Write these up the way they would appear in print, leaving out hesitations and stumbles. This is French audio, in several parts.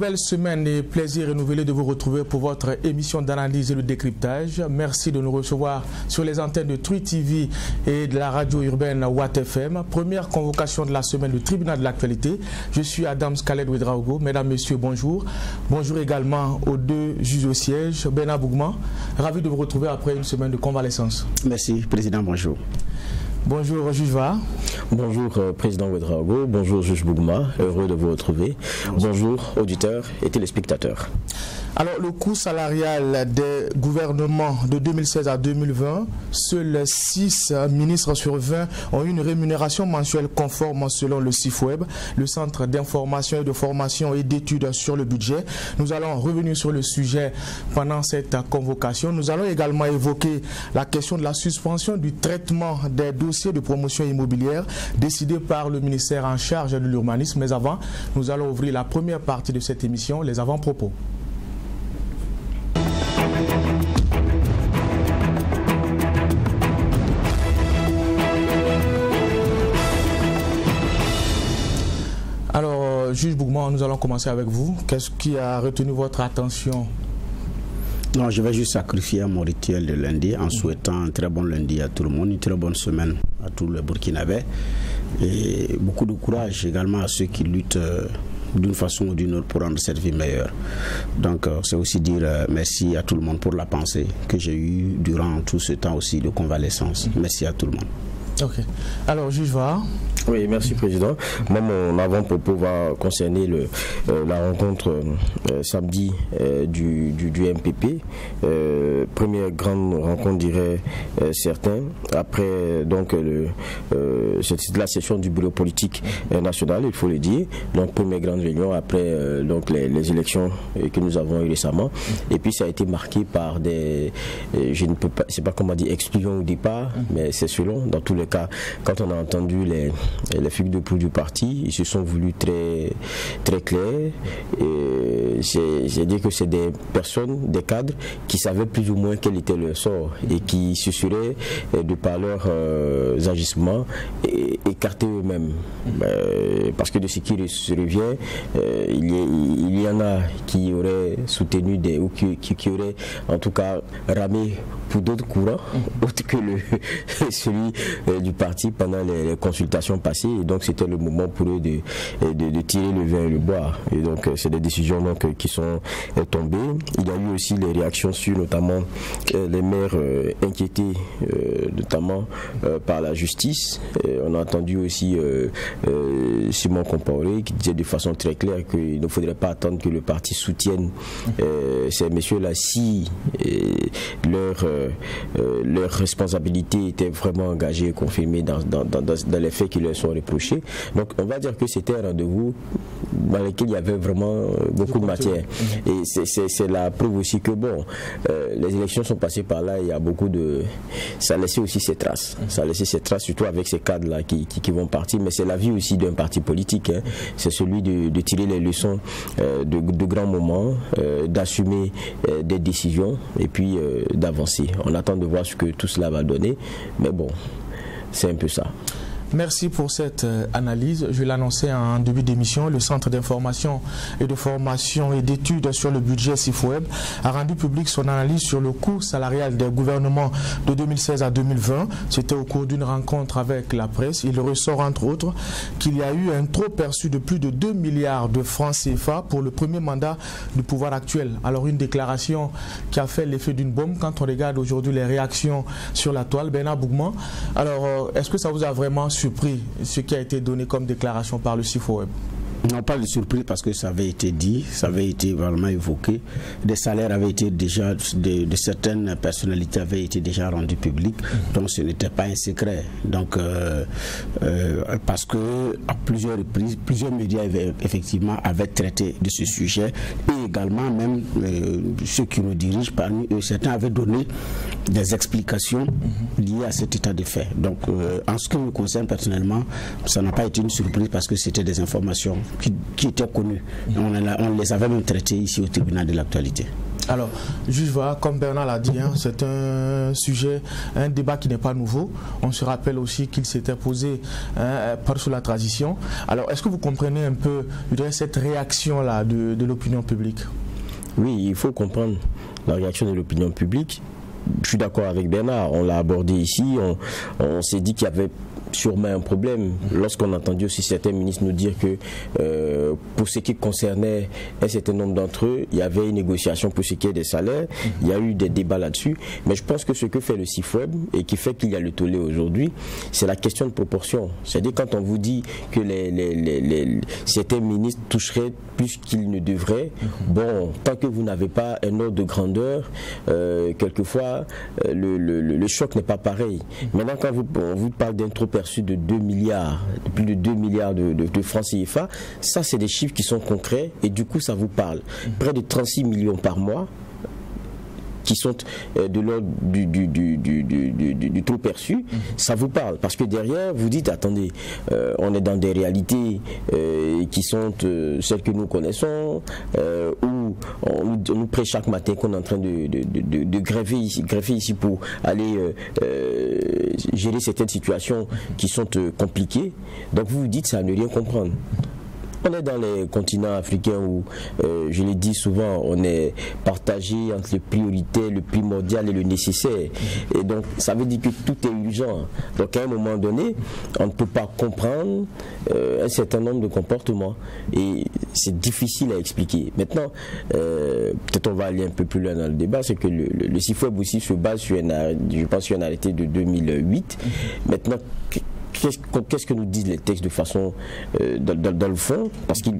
nouvelle semaine et plaisir renouvelé de vous retrouver pour votre émission d'analyse et de décryptage. Merci de nous recevoir sur les antennes de Trui TV et de la radio urbaine Watt FM. Première convocation de la semaine du tribunal de l'actualité. Je suis Adam Khaled Ouedraogo. Mesdames, Messieurs, bonjour. Bonjour également aux deux juges au siège. Bernard Bougma, ravi de vous retrouver après une semaine de convalescence. Merci, Président, bonjour. Bonjour, juge Va. Bonjour, Président Ouedraogo. Bonjour, juge Bougma. Heureux de vous retrouver. Bonjour, auditeurs et téléspectateurs. Alors, le coût salarial des gouvernements de 2016 à 2020, seuls 6 ministres sur 20 ont eu une rémunération mensuelle conforme selon le CIFWEB, le Centre d'information et de formation et d'études sur le budget. Nous allons revenir sur le sujet pendant cette convocation. Nous allons également évoquer la question de la suspension du traitement des dossiers de promotion immobilière décidé par le ministère en charge de l'urbanisme. Mais avant, nous allons ouvrir la première partie de cette émission, les avant-propos. Alors, juge Bougma, nous allons commencer avec vous. Qu'est-ce qui a retenu votre attention? Non, je vais juste sacrifier mon rituel de lundi en souhaitant un très bon lundi à tout le monde, une très bonne semaine à tous les Burkinabés et beaucoup de courage également à ceux qui luttent d'une façon ou d'une autre pour rendre cette vie meilleure. Donc c'est aussi dire merci à tout le monde pour la pensée que j'ai eue durant tout ce temps aussi de convalescence. Merci à tout le monde. Ok. Alors, juge Va. Oui, merci Président. Moi, mon avant-propos va concerner la rencontre samedi du MPP. Première grande rencontre, dirais certains. Après donc la session du bureau politique national, il faut le dire. Donc première grande réunion après donc les élections que nous avons eues récemment. Et puis ça a été marqué par des, je ne peux pas, c'est pas comment dire exclusion au départ, mais c'est selon. Dans tous les cas, quand on a entendu les figues de proue du parti, ils se sont voulus très clairs. J'ai dit que c'est des personnes, des cadres qui savaient plus ou moins quel était leur sort et qui se seraient, de par leurs agissements, écartés eux-mêmes. Parce que de ce qui se revient, il y en a qui auraient soutenu ou qui auraient en tout cas ramé pour d'autres courants, autres que celui du parti pendant les consultations passées. Et donc c'était le moment pour eux de tirer le vin et le boire. Et donc c'est des décisions donc, qui sont tombées. Il y a eu aussi les réactions sur notamment les maires inquiétés notamment par la justice. On a entendu aussi Simon Compaoré qui disait de façon très claire qu'il ne faudrait pas attendre que le parti soutienne ces messieurs-là si leur responsabilité était vraiment engagée et confirmée dans les faits qui leur sont reprochés. Donc on va dire que c'était un rendez-vous dans lequel il y avait vraiment beaucoup de matière. Et c'est la preuve aussi que bon, les élections sont passées par là, il y a beaucoup de... Ça a laissé aussi ses traces. Ça a laissé ses traces, surtout avec ces cadres-là qui vont partir. Mais c'est la vie aussi d'un parti politique. Hein. C'est celui de tirer les leçons de grands moments, d'assumer des décisions et puis d'avancer. On attend de voir ce que tout cela va donner. Mais bon, c'est un peu ça. Merci pour cette analyse. Je l'annonçais en début d'émission. Le Centre d'information et de formation et d'études sur le budget CIFWEB a rendu public son analyse sur le coût salarial des gouvernements de 2016 à 2020. C'était au cours d'une rencontre avec la presse. Il ressort entre autres qu'il y a eu un trop perçu de plus de 2 milliards de francs CFA pour le premier mandat du pouvoir actuel. Alors une déclaration qui a fait l'effet d'une bombe quand on regarde aujourd'hui les réactions sur la toile. Bernard Bougma, alors est-ce que ça vous a vraiment surpris ce qui a été donné comme déclaration par le CIFWEB? Non, pas de surprise parce que ça avait été dit, ça avait été vraiment évoqué. Des salaires avaient été déjà, de certaines personnalités avaient été déjà rendus publics, donc ce n'était pas un secret. Donc, parce que à plusieurs reprises, plusieurs médias effectivement avaient traité de ce sujet et également même ceux qui nous dirigent parmi eux, certains avaient donné des explications liées à cet état de fait. Donc, en ce qui me concerne personnellement, ça n'a pas été une surprise parce que c'était des informations qui étaient connues. On les avait même traitées ici au tribunal de l'actualité. Alors, juge, voilà, comme Bernard l'a dit, hein, c'est un sujet, un débat qui n'est pas nouveau. On se rappelle aussi qu'il s'était posé par sous la transition. Alors, est-ce que vous comprenez un peu, je dirais, cette réaction-là de l'opinion publique? Oui, il faut comprendre la réaction de l'opinion publique. Je suis d'accord avec Bernard, on l'a abordé ici, on s'est dit qu'il y avait sûrement un problème lorsqu'on a entendu aussi certains ministres nous dire que pour ce qui concernait un certain nombre d'entre eux, il y avait une négociation pour ce qui est des salaires, il y a eu des débats là-dessus, mais je pense que ce que fait le CIFOEB et qui fait qu'il y a le tollé aujourd'hui, c'est la question de proportion. C'est-à-dire quand on vous dit que certains ministres toucheraient plus qu'ils ne devraient, bon, tant que vous n'avez pas un ordre de grandeur, quelquefois le choc n'est pas pareil. Maintenant quand on vous parle d'un trop perçu de 2 milliards, de plus de 2 milliards de francs CFA, ça c'est des chiffres qui sont concrets et du coup ça vous parle. Près de 36 millions par mois qui sont de l'ordre du trop perçu, ça vous parle. Parce que derrière, vous dites, attendez, on est dans des réalités qui sont celles que nous connaissons, où on nous prête chaque matin qu'on est en train de greffer ici pour aller gérer certaines situations qui sont compliquées. Donc vous vous dites, ça ne rien comprendre. On est dans les continents africains où, je l'ai dit souvent, on est partagé entre le prioritaire, le primordial et le nécessaire. Et donc, ça veut dire que tout est urgent. Donc, à un moment donné, on ne peut pas comprendre un certain nombre de comportements. Et c'est difficile à expliquer. Maintenant, peut-être on va aller un peu plus loin dans le débat, c'est que le CIFOEB aussi se base sur je pense, sur un arrêté de 2008. Maintenant, qu'est-ce que nous disent les textes de façon dans le fond? Parce que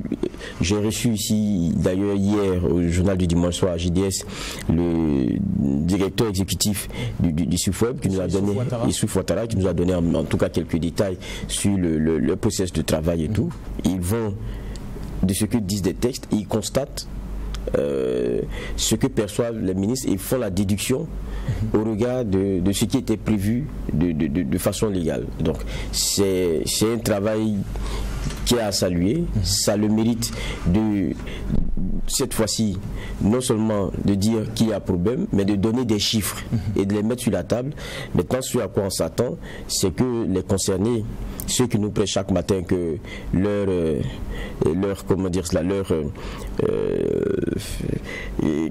j'ai reçu ici d'ailleurs hier au journal du dimanche soir à JDS le directeur exécutif du CIFOEB qui nous a donné, Youssouf Ouattara, qui nous a donné en tout cas quelques détails sur le processus de travail et tout. Ils vont de ce que disent des textes et ils constatent ce que perçoivent les ministres et font la déduction au regard de ce qui était prévu de façon légale. Donc c'est un travail qui est à saluer. Ça le mérite de cette fois-ci non seulement de dire qu'il y a problème, mais de donner des chiffres et de les mettre sur la table. Maintenant, ce à quoi on s'attend, c'est que les concernés, ceux qui nous prêtent chaque matin que comment dire cela,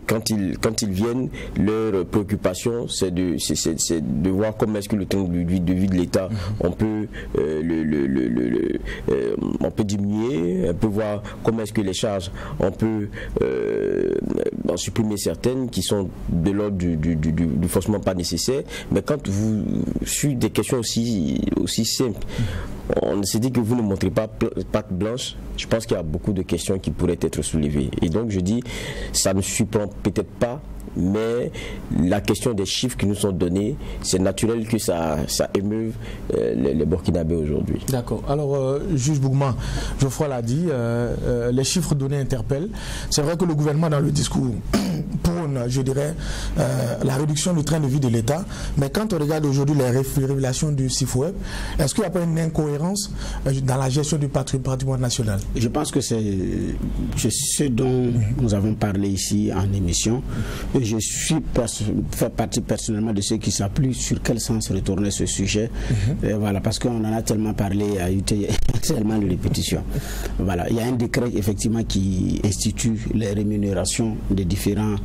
quand ils viennent, leur préoccupation c'est de voir comment est-ce que le train de vie de l'État on peut on peut diminuer, on peut voir comment est-ce que les charges on peut en supprimer certaines qui sont de l'ordre du forcément pas nécessaire. Mais quand vous sur des questions aussi simples, on s'est dit que vous ne montrez pas patte blanche. Je pense qu'il y a beaucoup de questions qui pourraient être soulevées. Et donc je dis, ça ne surprend peut-être pas, mais la question des chiffres qui nous sont donnés, c'est naturel que ça émeuve les Burkinabés aujourd'hui. D'accord. Alors, juge Bougma, Geoffroy l'a dit, les chiffres donnés interpellent. C'est vrai que le gouvernement, dans le discours, prône, je dirais, la réduction du train de vie de l'État, mais quand on regarde aujourd'hui les révélations du CIFOEB, est-ce qu'il n'y a pas une incohérence dans la gestion du patrimoine national? Je pense que c'est ce dont nous avons parlé ici en émission. Je fais partie personnellement de ceux qui s'appuient sur quel sens retourner ce sujet. Voilà, parce qu'on en a tellement parlé, il y a eu tellement de répétitions. Voilà, il y a un décret effectivement qui institue les rémunérations des différentes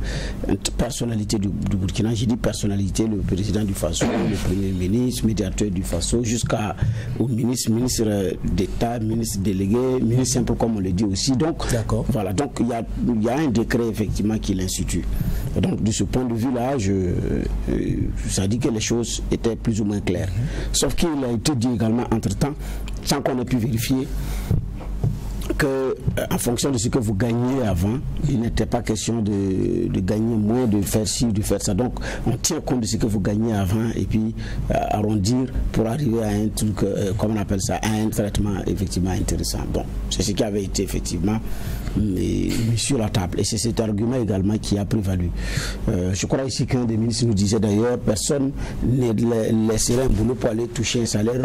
personnalités du Burkina. J'ai dit personnalité, le président du FASO, le premier ministre, médiateur du FASO, jusqu'au ministre d'État, ministre délégué, ministre simple comme on le dit aussi. Donc, voilà, donc il y a un décret effectivement qui l'institue. Donc de ce point de vue-là, ça dit que les choses étaient plus ou moins claires. Sauf qu'il a été dit également entre-temps, sans qu'on ait pu vérifier, que en fonction de ce que vous gagnez avant, il n'était pas question de gagner moins, de faire ci, de faire ça. Donc on tient compte de ce que vous gagnez avant et puis arrondir pour arriver à un truc, comment on appelle ça, à un traitement effectivement intéressant. Bon, c'est ce qui avait été effectivement mis sur la table. Et c'est cet argument également qui a prévalu. Je crois ici qu'un des ministres nous disait d'ailleurs, personne ne laisserait un boulot pour aller toucher un salaire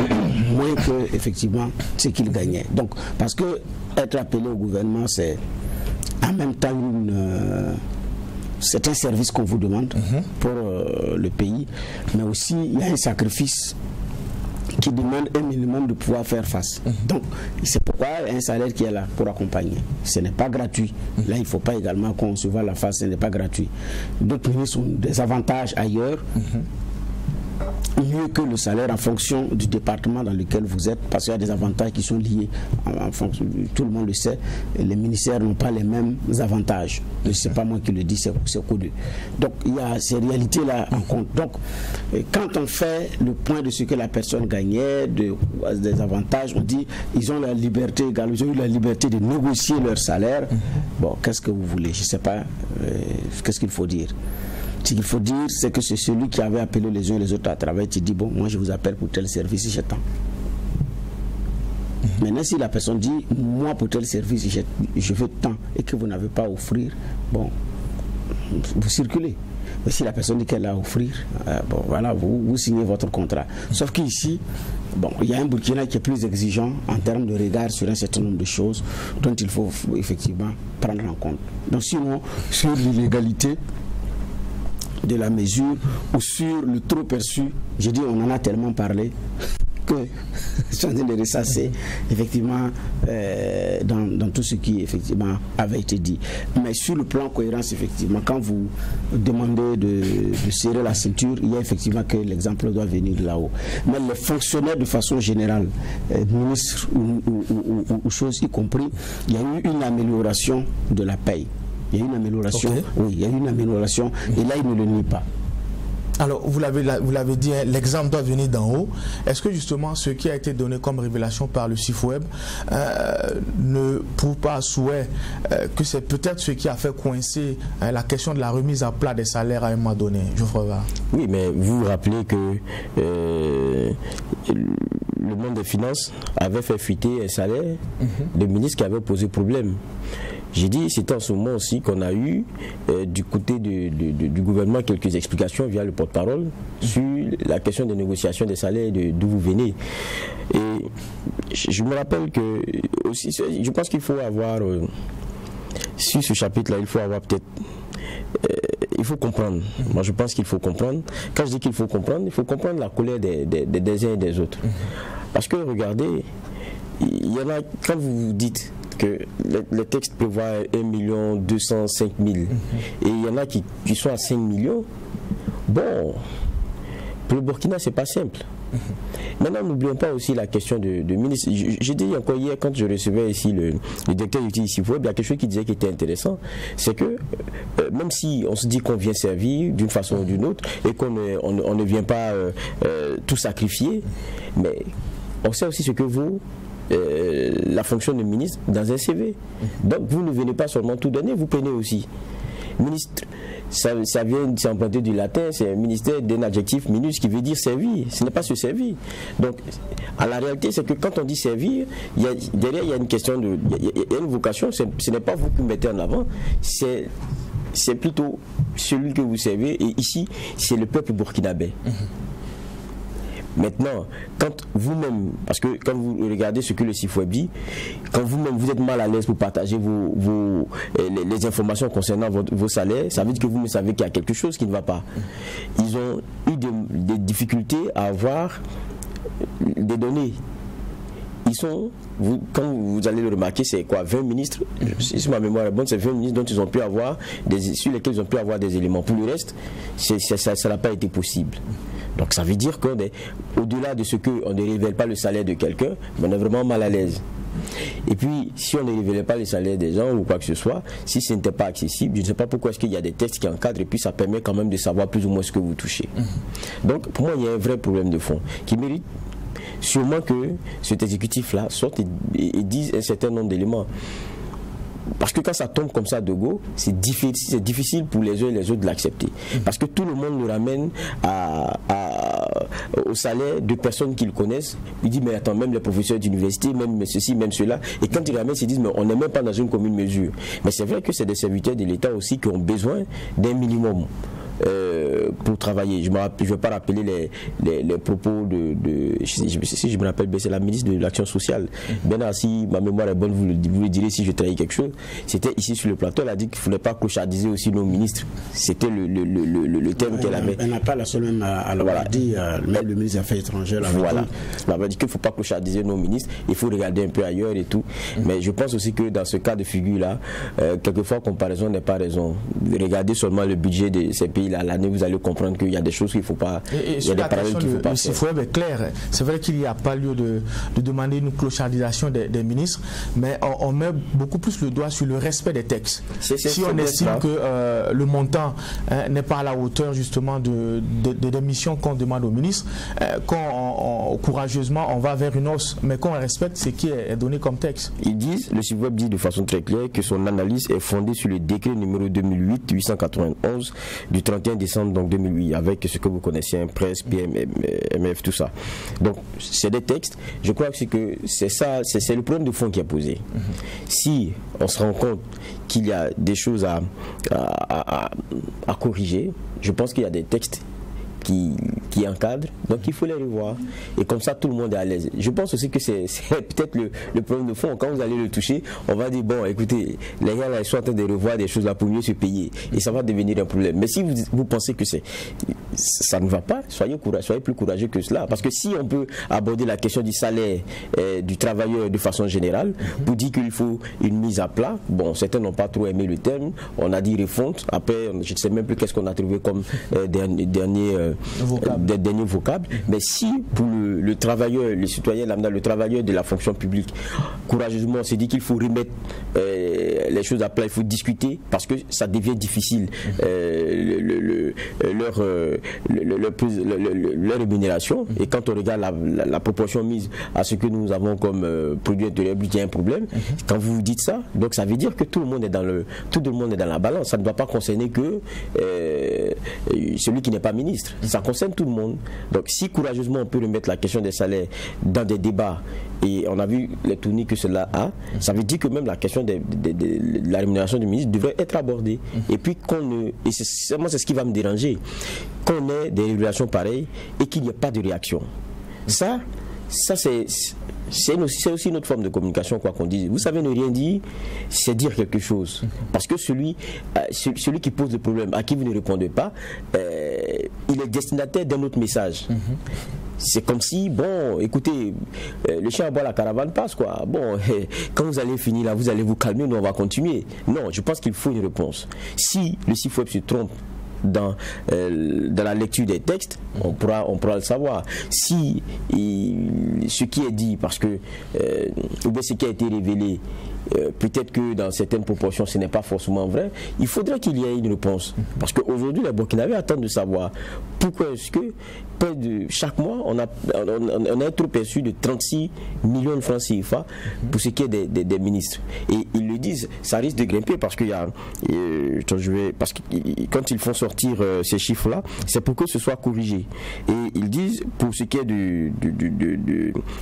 moins que effectivement ce qu'il gagnait. Donc, parce que être appelé au gouvernement, c'est en même temps c'est un service qu'on vous demande pour le pays, mais aussi il y a un sacrifice qui demande un minimum de pouvoir faire face. Donc, c'est pourquoi il y a un salaire qui est là pour accompagner. Ce n'est pas gratuit. Là, il ne faut pas également qu'on se voit la face, ce n'est pas gratuit. D'autres ministres ont des avantages ailleurs, mieux que le salaire en fonction du département dans lequel vous êtes, parce qu'il y a des avantages qui sont liés en fonction, tout le monde le sait, les ministères n'ont pas les mêmes avantages. Ce n'est pas moi qui le dis, c'est connu. Donc il y a ces réalités-là en compte. Donc quand on fait le point de ce que la personne gagnait, des avantages, on dit ils ont la liberté également, ils ont eu la liberté de négocier leur salaire. Bon, qu'est-ce que vous voulez? Je ne sais pas, qu'est-ce qu'il faut dire? Ce qu'il faut dire, c'est que c'est celui qui avait appelé les uns et les autres à travailler qui dit, bon, moi je vous appelle pour tel service, j'ai tant. Maintenant, si la personne dit, moi pour tel service, je veux tant, et que vous n'avez pas à offrir, bon, vous circulez. Mais si la personne dit qu'elle a à offrir, bon, voilà, vous signez votre contrat. Sauf qu'ici, bon, il y a un Burkina qui est plus exigeant en termes de regard sur un certain nombre de choses dont il faut effectivement prendre en compte. Donc sinon, sur l'illégalité de la mesure ou sur le trop perçu, je dis on en a tellement parlé que je suis en train de ressasser effectivement dans tout ce qui effectivement avait été dit. Mais sur le plan cohérence, effectivement, quand vous demandez de serrer la ceinture, il y a effectivement que l'exemple doit venir de là-haut. Mais les fonctionnaires de façon générale, ministres ou choses y compris, il y a eu une amélioration de la paye. Il y a eu une amélioration, oui, il y a eu une amélioration, et là, il ne le nie pas. Alors, vous l'avez dit, hein, l'exemple doit venir d'en haut. Est-ce que justement ce qui a été donné comme révélation par le CIFOEB ne prouve pas à souhait que c'est peut-être ce qui a fait coincer la question de la remise à plat des salaires à un moment donné? Geoffroy Var. Oui, mais vous vous rappelez que le monde des finances avait fait fuiter un salaire de ministre qui avait posé problème. J'ai dit, c'était en ce moment aussi qu'on a eu du côté du gouvernement quelques explications via le porte-parole sur la question des négociations des salaires d'où vous venez. Et je me rappelle que aussi, je pense qu'il faut avoir, sur ce chapitre-là, il faut avoir peut-être, il faut comprendre. Moi, je pense qu'il faut comprendre. Quand je dis qu'il faut comprendre la colère des uns et des autres. Parce que regardez, il y en a, quand vous dites que le texte prévoit 1 205 000 et il y en a qui sont à 5 millions, bon, pour le Burkina, c'est pas simple. Maintenant, n'oublions pas aussi la question de ministre. J'ai dit encore hier, quand je recevais ici le directeur du CIFOEB, il y a quelque chose qui disait qui était intéressant, c'est que même si on se dit qu'on vient servir d'une façon ou d'une autre et qu'on ne vient pas tout sacrifier, mais on sait aussi ce que vaut la fonction de ministre dans un CV. Donc vous ne venez pas seulement tout donner, vous prenez aussi. Ministre, ça vient s'emprunter du latin, c'est un ministère d'un adjectif minus qui veut dire servir. Ce n'est pas se servir. Donc, à la réalité, c'est que quand on dit servir, derrière il y a une question de, il y a une vocation. Ce n'est pas vous qui mettez en avant, c'est plutôt celui que vous servez. Et ici, c'est le peuple burkinabé. Maintenant, quand vous-même, parce que quand vous regardez ce que le CIFOEB dit, quand vous-même vous êtes mal à l'aise pour partager les informations concernant vos salaires, ça veut dire que vous me savez qu'il y a quelque chose qui ne va pas. Ils ont eu des difficultés à avoir des données. Ils sont, quand vous allez le remarquer, c'est quoi, 20 ministres, si ma mémoire est bonne, c'est 20 ministres dont ils ont pu avoir sur lesquels ils ont pu avoir des éléments. Pour le reste, ça n'a pas été possible. Donc ça veut dire qu'au-delà de ce qu'on ne révèle pas le salaire de quelqu'un, on est vraiment mal à l'aise. Et puis, si on ne révélait pas les salaires des gens ou quoi que ce soit, si ce n'était pas accessible, je ne sais pas pourquoi est-ce qu'il y a des textes qui encadrent et puis ça permet quand même de savoir plus ou moins ce que vous touchez. Donc, pour moi, il y a un vrai problème de fond qui mérite sûrement que cet exécutif-là sorte et dise un certain nombre d'éléments. Parce que quand ça tombe comme ça de go, c'est difficile pour les uns et les autres de l'accepter. Parce que tout le monde le ramène au salaire de personnes qu'ils connaissent. Il dit, mais attends, même les professeurs d'université, même ceci, même cela. Et quand ils ramènent, ils disent, mais on n'est même pas dans une commune mesure. Mais c'est vrai que c'est des serviteurs de l'État aussi qui ont besoin d'un minimum. pour travailler. Je ne vais pas rappeler les propos si je me rappelle bien, c'est la ministre de l'Action sociale. Maintenant, si ma mémoire est bonne, vous le direz si je trahis quelque chose. C'était ici sur le plateau, elle a dit qu'il ne fallait pas clochardiser aussi nos ministres. C'était le terme qu'elle avait. Elle n'a pas la seule même à l'avoir dit, même le ministre des Affaires étrangères. Voilà. Elle avait dit qu'il ne faut pas clochardiser nos ministres, il faut regarder un peu ailleurs et tout. Mais je pense aussi que dans ce cas de figure-là, quelquefois, comparaison n'est pas raison. Regardez seulement le budget de ces pays-là. L'année, vous allez comprendre qu'il y a des choses qu'il ne faut pas. Il y a des parallèles qu'il ne faut pas faire. Le CIFOEB est clair. C'est vrai qu'il n'y a pas lieu de demander une clochardisation des ministres, mais on met beaucoup plus le doigt sur le respect des textes. Si on estime que le montant n'est pas à la hauteur justement des missions qu'on demande aux ministres, courageusement on va vers une hausse, mais qu'on respecte ce qui est donné comme texte. Le CIFOEB dit de façon très claire que son analyse est fondée sur le décret numéro 2008-891 du 31 décembre donc 2008, avec ce que vous connaissez, presse, PMF, tout ça. Donc c'est des textes. Je crois que c'est ça, c'est le problème de fond qui est posé. Si on se rend compte qu'il y a des choses à corriger, je pense qu'il y a des textes qui encadrent, donc il faut les revoir. Et comme ça, tout le monde est à l'aise. Je pense aussi que c'est peut-être le problème de fond. Quand vous allez le toucher, on va dire, bon, écoutez, les gars là, ils sont en train de revoir des choses là pour mieux se payer. Et ça va devenir un problème. Mais si vous pensez que ça ne va pas, soyez plus courageux que cela. Parce que si on peut aborder la question du salaire du travailleur de façon générale, pour dire qu'il faut une mise à plat, bon, certains n'ont pas trop aimé le terme, on a dit refonte, après, je ne sais même plus qu'est-ce qu'on a trouvé comme dernier vocable. Mais si pour le travailleur, le citoyen lambda, le travailleur de la fonction publique, courageusement on s'est dit qu'il faut remettre les choses à plat, il faut discuter parce que ça devient difficile leur rémunération. Et quand on regarde la proportion mise à ce que nous avons comme produit intérieur brut, il y a un problème. Quand vous dites ça, donc ça veut dire que tout le monde est dans la balance. Ça ne doit pas concerner que celui qui n'est pas ministre. Ça concerne tout le monde. Donc si courageusement on peut remettre la question des salaires dans des débats, et on a vu les tournées que cela a, ça veut dire que même la question de la rémunération du ministre devrait être abordée. Et puis et c'est ce qui va me déranger, qu'on ait des régulations pareilles et qu'il n'y ait pas de réaction. Ça c'est aussi une autre forme de communication, quoi qu'on dise. Vous savez, ne rien dire, c'est dire quelque chose. Parce que celui qui pose le problème, à qui vous ne répondez pas, il est destinataire d'un autre message. C'est comme si, bon, écoutez, le chien aboie, la caravane passe, quoi. Bon, quand vous allez finir là, vous allez vous calmer, nous on va continuer. Non, je pense qu'il faut une réponse. Si le CIFOEB se trompe dans la lecture des textes, on pourra le savoir. Si ce qui est dit, parce que ou bien ce qui a été révélé, peut-être que dans certaines proportions ce n'est pas forcément vrai, il faudrait qu'il y ait une réponse. Parce qu'aujourd'hui, les Burkinabés attendent de savoir pourquoi est-ce que chaque mois on a un trop perçu de 36 millions de francs CFA pour ce qui est des ministres. Et ils le disent, ça risque de grimper parce qu'il y a parce que quand ils font sortir ces chiffres-là, c'est pour que ce soit corrigé. Et ils disent, pour ce qui est de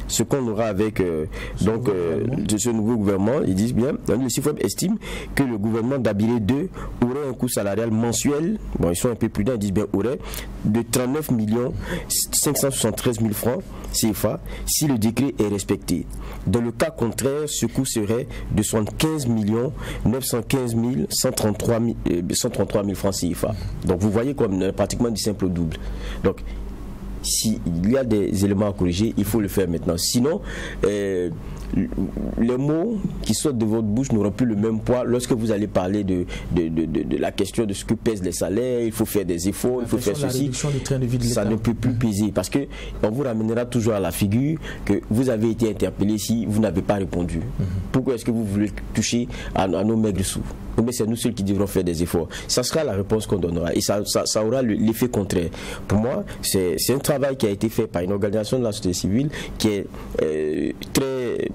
ce qu'on aura avec de ce nouveau gouvernement, ils disent bien, le CIFOEB estime que le gouvernement d'Abilé 2 aurait un coût salarial mensuel, bon ils sont un peu prudents, ils disent bien aurait, de 39 573 000 francs CFA si le décret est respecté. Dans le cas contraire, ce coût serait de 75 915 133 000 francs CFA. Donc vous voyez comme pratiquement du simple au double. Donc s'il y a des éléments à corriger, il faut le faire maintenant. Sinon, les mots qui sortent de votre bouche n'auront plus le même poids lorsque vous allez parler de la question de ce que pèsent les salaires, il faut faire des efforts, il faut faire ceci. Ça ne peut plus peser parce qu'on vous ramènera toujours à la figure que vous avez été interpellé si vous n'avez pas répondu. Pourquoi est-ce que vous voulez toucher à nos maigres sous? Mais c'est nous seuls qui devrons faire des efforts. Ça sera la réponse qu'on donnera et ça aura l'effet contraire. Pour moi, c'est un travail qui a été fait par une organisation de la société civile qui est très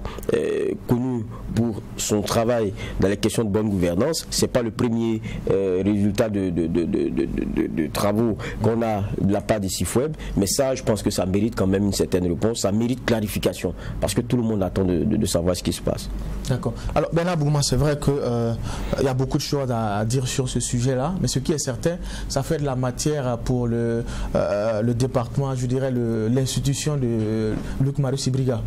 connue pour son travail dans les questions de bonne gouvernance. C'est pas le premier résultat de travaux qu'on a de la part des Sifweb, mais ça, je pense que ça mérite quand même une certaine réponse, ça mérite clarification, parce que tout le monde attend de savoir ce qui se passe. D'accord. Alors Bernard Bouma, c'est vrai qu'il y a beaucoup de choses à dire sur ce sujet-là, mais ce qui est certain, ça fait de la matière pour le département, je dirais l'institution de Luc Marius Ibriga.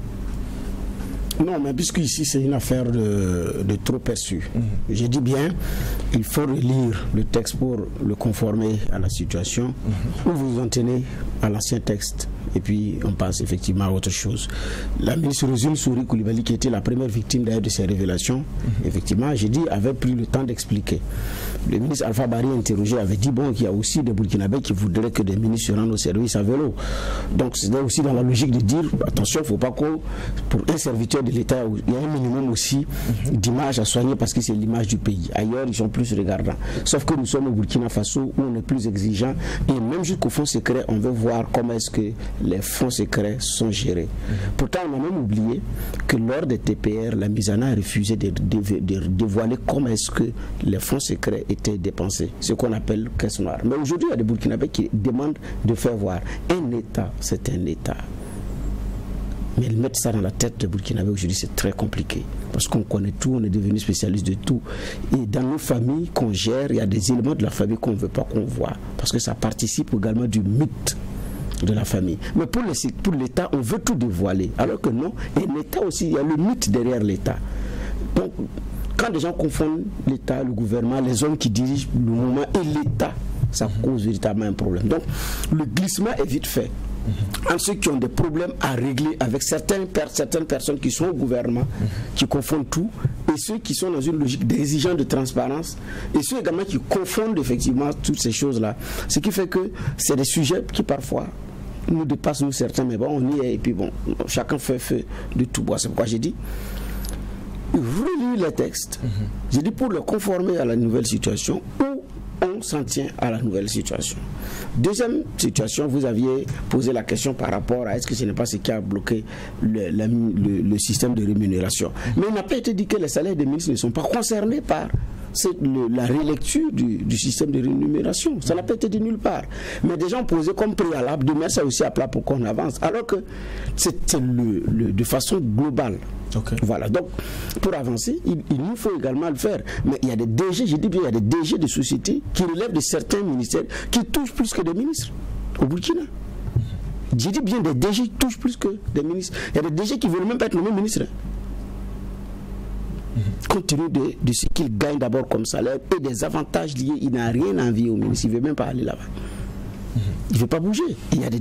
Non, mais puisque ici c'est une affaire de trop perçu. J'ai dit bien, il faut relire le texte pour le conformer à la situation. Ou vous en tenez à l'ancien texte. Et puis on passe effectivement à autre chose. La ministre Roselyne Souri Coulibaly, qui était la première victime d'ailleurs de ces révélations, effectivement, j'ai dit, avait pris le temps d'expliquer. Le ministre Alpha Barry interrogé avait dit bon, qu'il y a aussi des Burkinabés qui voudraient que des ministres se rendent au service à vélo. Donc c'était aussi dans la logique de dire attention, il ne faut pas que pour un serviteur de l'État, il y a un minimum aussi d'image à soigner parce que c'est l'image du pays. Ailleurs, ils sont plus regardants. Sauf que nous sommes au Burkina Faso où on est plus exigeant et même jusqu'au fonds secret, on veut voir comment est-ce que les fonds secrets sont gérés. Pourtant, on a même oublié que lors des TPR, la Mizana a refusé de dévoiler comment est-ce que les fonds secrets étaient dépensés, ce qu'on appelle caisse noire. Mais aujourd'hui, il y a des Burkinabés qui demandent de faire voir. Un État, c'est un État. Mais mettre ça dans la tête des Burkinabés aujourd'hui, c'est très compliqué. Parce qu'on connaît tout, on est devenu spécialiste de tout. Et dans nos familles qu'on gère, il y a des éléments de la famille qu'on ne veut pas qu'on voit. Parce que ça participe également du mythe de la famille. Mais pour l'État, on veut tout dévoiler. Alors que non, et l'État aussi, il y a le mythe derrière l'État. Donc, quand des gens confondent l'État, le gouvernement, les hommes qui dirigent le mouvement et l'État, ça cause véritablement un problème. Donc, le glissement est vite fait. En ceux qui ont des problèmes à régler avec certaines personnes qui sont au gouvernement, qui confondent tout, et ceux qui sont dans une logique d'exigence de transparence, et ceux également qui confondent effectivement toutes ces choses-là. Ce qui fait que c'est des sujets qui parfois nous dépassent, nous certains, mais bon, on y est, et puis bon, chacun fait feu de tout bois. C'est pourquoi j'ai dit relire les textes. J'ai dit pour le conformer à la nouvelle situation, où on s'en tient à la nouvelle situation. Deuxième situation, vous aviez posé la question par rapport à est-ce que ce n'est pas ce qui a bloqué le système de rémunération. Mais il n'a pas été dit que les salaires des ministres ne sont pas concernés par la relecture du système de rémunération. Ça n'a pas été dit nulle part. Mais des gens posaient comme préalable de mettre ça aussi à plat pour qu'on avance. Alors que c'est de façon globale. Okay. Voilà, donc pour avancer, il nous faut également le faire. Mais il y a des DG, j'ai dit bien, il y a des DG de sociétés qui relèvent de certains ministères qui touchent plus que des ministres au Burkina. J'ai dit bien, des DG qui touchent plus que des ministres. Il y a des DG qui ne veulent même pas être nommés ministres. Compte tenu de ce qu'ils gagnent d'abord comme salaire et des avantages liés, il n'a rien à envier au ministre, il ne veut même pas aller là-bas. Il ne veut pas bouger. Il y a des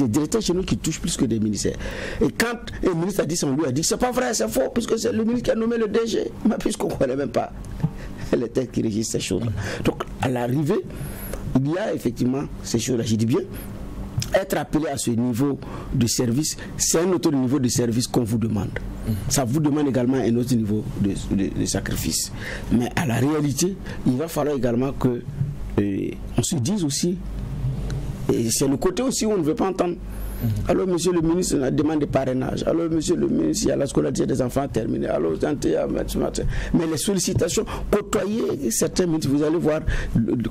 directeurs généraux qui touchent plus que des ministères. Et quand un ministre a dit ça, on lui a dit c'est pas vrai, c'est faux, puisque c'est le ministre qui a nommé le DG. Mais puisqu'on ne connaît même pas les têtes qui régissent ces choses-là. Donc, à l'arrivée, il y a effectivement ces choses-là. J'ai dit bien, être appelé à ce niveau de service, c'est un autre niveau de service qu'on vous demande. Ça vous demande également un autre niveau de sacrifice. Mais à la réalité, il va falloir également que on se dise aussi. Et c'est le côté aussi où on ne veut pas entendre. Alors, monsieur le ministre, on a demandé parrainage. Alors, monsieur le ministre, il y a la scolarité des enfants terminée. Alors, mais les sollicitations, côtoyer certains ministres, vous allez voir,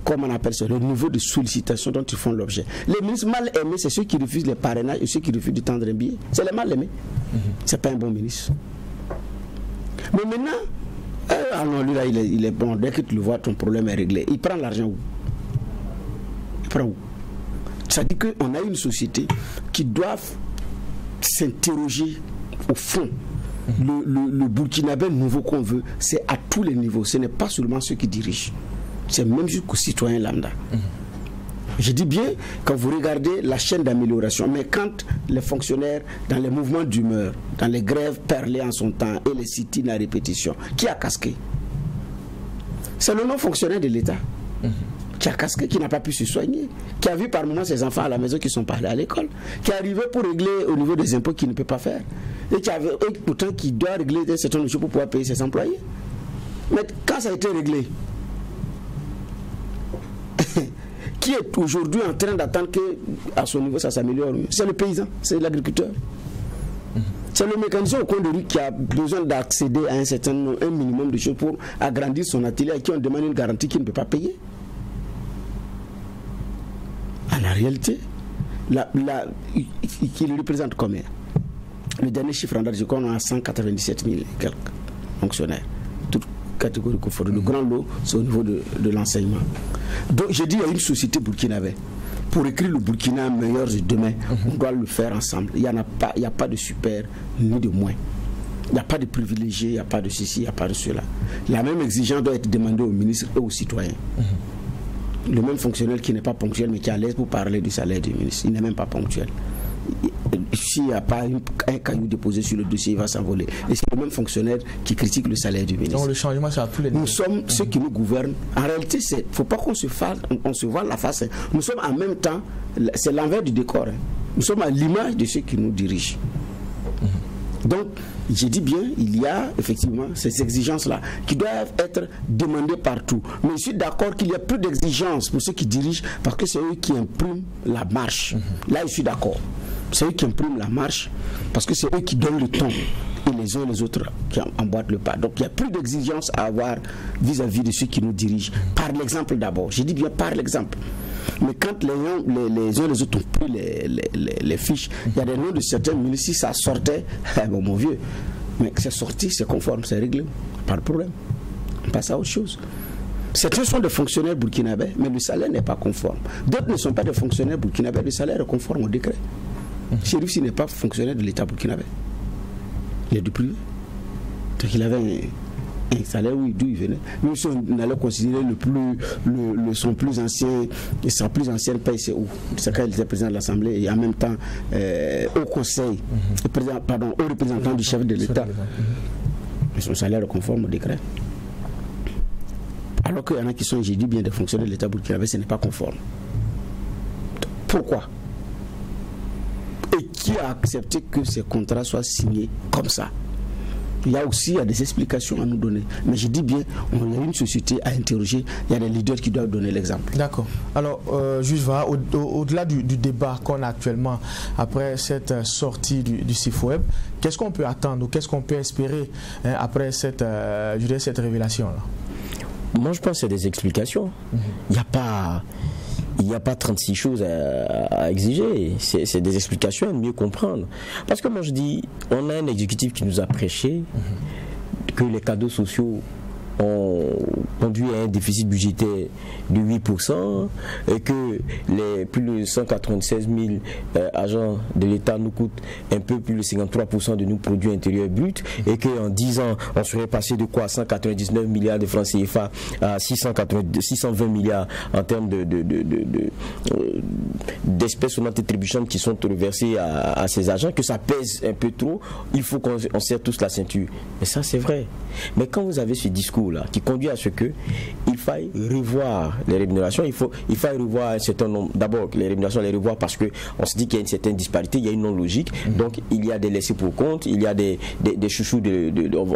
comment on appelle ça, le niveau de sollicitation dont ils font l'objet. Les ministres mal aimés, c'est ceux qui refusent les parrainages et ceux qui refusent de tendre un billet. C'est les mal aimés. C'est pas un bon ministre. Mais maintenant, alors lui là, il est bon. Dès que tu le vois, ton problème est réglé. Il prend l'argent où? Il prend où? Ça dit qu'on a une société qui doit s'interroger au fond. Le Burkinabé nouveau qu'on veut, c'est à tous les niveaux. Ce n'est pas seulement ceux qui dirigent. C'est même jusqu'aux citoyens lambda. Je dis bien, quand vous regardez la chaîne d'amélioration, mais quand les fonctionnaires, dans les mouvements d'humeur, dans les grèves perlées en son temps et les sit-ins à répétition, qui a casqué? C'est le non-fonctionnaire de l'État. Qui a casqué, qui n'a pas pu se soigner, qui a vu par moments ses enfants à la maison qui ne sont pas allés à l'école, qui est arrivé pour régler au niveau des impôts qu'il ne peut pas faire, et pourtant qui doit régler des certaines choses pour pouvoir payer ses employés. Mais quand ça a été réglé, qui est aujourd'hui en train d'attendre qu'à son niveau ça s'améliore? C'est le paysan, c'est l'agriculteur. C'est le mécanicien au coin de rue qui a besoin d'accéder à un minimum de choses pour agrandir son atelier, à qui on demande une garantie qu'il ne peut pas payer. À la réalité, il représente combien? Le dernier chiffre en date, je crois qu'on a 197 000 quelques fonctionnaires. Toutes catégories confondues. Le grand lot, c'est au niveau de l'enseignement. Donc, j'ai dit, il y a une société burkinabé. Pour écrire le Burkina meilleur de demain, on doit le faire ensemble. Il n'y a pas de super ni de moins. Il n'y a pas de privilégiés, il n'y a pas de ceci, il n'y a pas de cela. La même exigence doit être demandée aux ministres et aux citoyens. Le même fonctionnaire qui n'est pas ponctuel mais qui est à l'aise pour parler du salaire du ministre, il n'est même pas ponctuel. S'il n'y a pas un caillou déposé sur le dossier, il va s'envoler. Et c'est le même fonctionnaire qui critique le salaire du ministre. Donc le changement, c'est à tous les niveaux. Nous sommes ceux qui nous gouvernent. En réalité, il ne faut pas qu'on se voile la face. Nous sommes en même temps, c'est l'envers du décor. Nous sommes à l'image de ceux qui nous dirigent. Donc, j'ai dit bien, il y a effectivement ces exigences-là qui doivent être demandées partout. Mais je suis d'accord qu'il y a plus d'exigences pour ceux qui dirigent parce que c'est eux qui impriment la marche. Là, je suis d'accord. C'est eux qui impriment la marche parce que c'est eux qui donnent le ton et les uns et les autres qui emboîtent le pas. Donc, il y a plus d'exigences à avoir vis-à-vis de ceux qui nous dirigent. Par l'exemple d'abord. J'ai dit bien par l'exemple. Mais quand les uns et les autres ont pris les fiches, il y a des noms de certains ministres, si ça sortait, bon mon vieux, mais c'est sorti, c'est conforme, c'est réglé, pas de problème. On passe à autre chose. Certains sont des fonctionnaires burkinabés, mais le salaire n'est pas conforme. D'autres ne sont pas des fonctionnaires burkinabés, le salaire est conforme au décret. Chérif, s'il n'est pas fonctionnaire de l'État burkinabé, il est du privé. Donc il avait un salaire d'où il venait. Même si on allait considérer son plus ancien, et sa plus ancienne paye, c'est où? C'est quand il était président de l'Assemblée et en même temps au conseil, au représentant du chef de l'État. Mais son salaire est conforme au décret. Alors qu'il y en a qui sont, j'ai dit bien, des fonctionnaires de l'État burkinabé, ce n'est pas conforme. Pourquoi? Et qui a accepté que ces contrats soient signés comme ça? Il y a aussi des explications à nous donner. Mais je dis bien, on a une société à interroger, il y a des leaders qui doivent donner l'exemple. D'accord. Alors, juste voilà, au-delà du débat qu'on a actuellement, après cette sortie du SIFOEB, qu'est-ce qu'on peut attendre ou qu'est-ce qu'on peut espérer après cette révélation-là? Moi, je pense que c'est des explications. Il n'y a pas 36 choses à exiger. C'est des explications à mieux comprendre. Parce que moi je dis, on a un exécutif qui nous a prêché que les cadeaux sociaux ont conduit à un déficit budgétaire de 8% et que les plus de 196 000 agents de l'État nous coûtent un peu plus de 53% de nos produits intérieurs bruts et qu'en 10 ans, on serait passé de quoi 199 milliards de francs CFA à 620 milliards en termes d'espèces sonnantes et trébuchantes qui sont reversées à ces agents, que ça pèse un peu trop, il faut qu'on serre tous la ceinture. Mais ça, c'est vrai. Mais quand vous avez ce discours-là qui conduit à ce que il faille revoir les rémunérations, il faille revoir un certain nombre, d'abord les rémunérations, les revoir parce qu'on se dit qu'il y a une certaine disparité, il y a une non-logique, donc il y a des laissés pour compte, il y a des chouchous,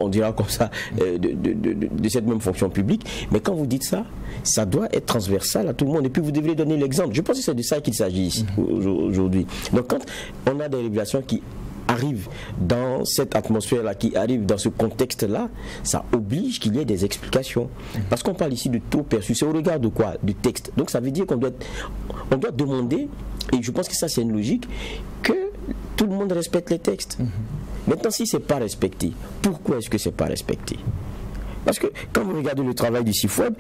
on dira comme ça, de cette même fonction publique. Mais quand vous dites ça, ça doit être transversal à tout le monde et puis vous devrez donner l'exemple. Je pense que c'est de ça qu'il s'agit ici aujourd'hui. Donc quand on a des révélations qui arrive dans cette atmosphère-là, qui arrive dans ce contexte-là, ça oblige qu'il y ait des explications. Parce qu'on parle ici de taux perçu. C'est au regard de quoi? Du texte. Donc ça veut dire qu'on doit demander, et je pense que ça c'est une logique, que tout le monde respecte les textes. Maintenant, si c'est pas respecté, pourquoi est-ce que c'est pas respecté? Parce que quand vous regardez le travail du SIFOEB,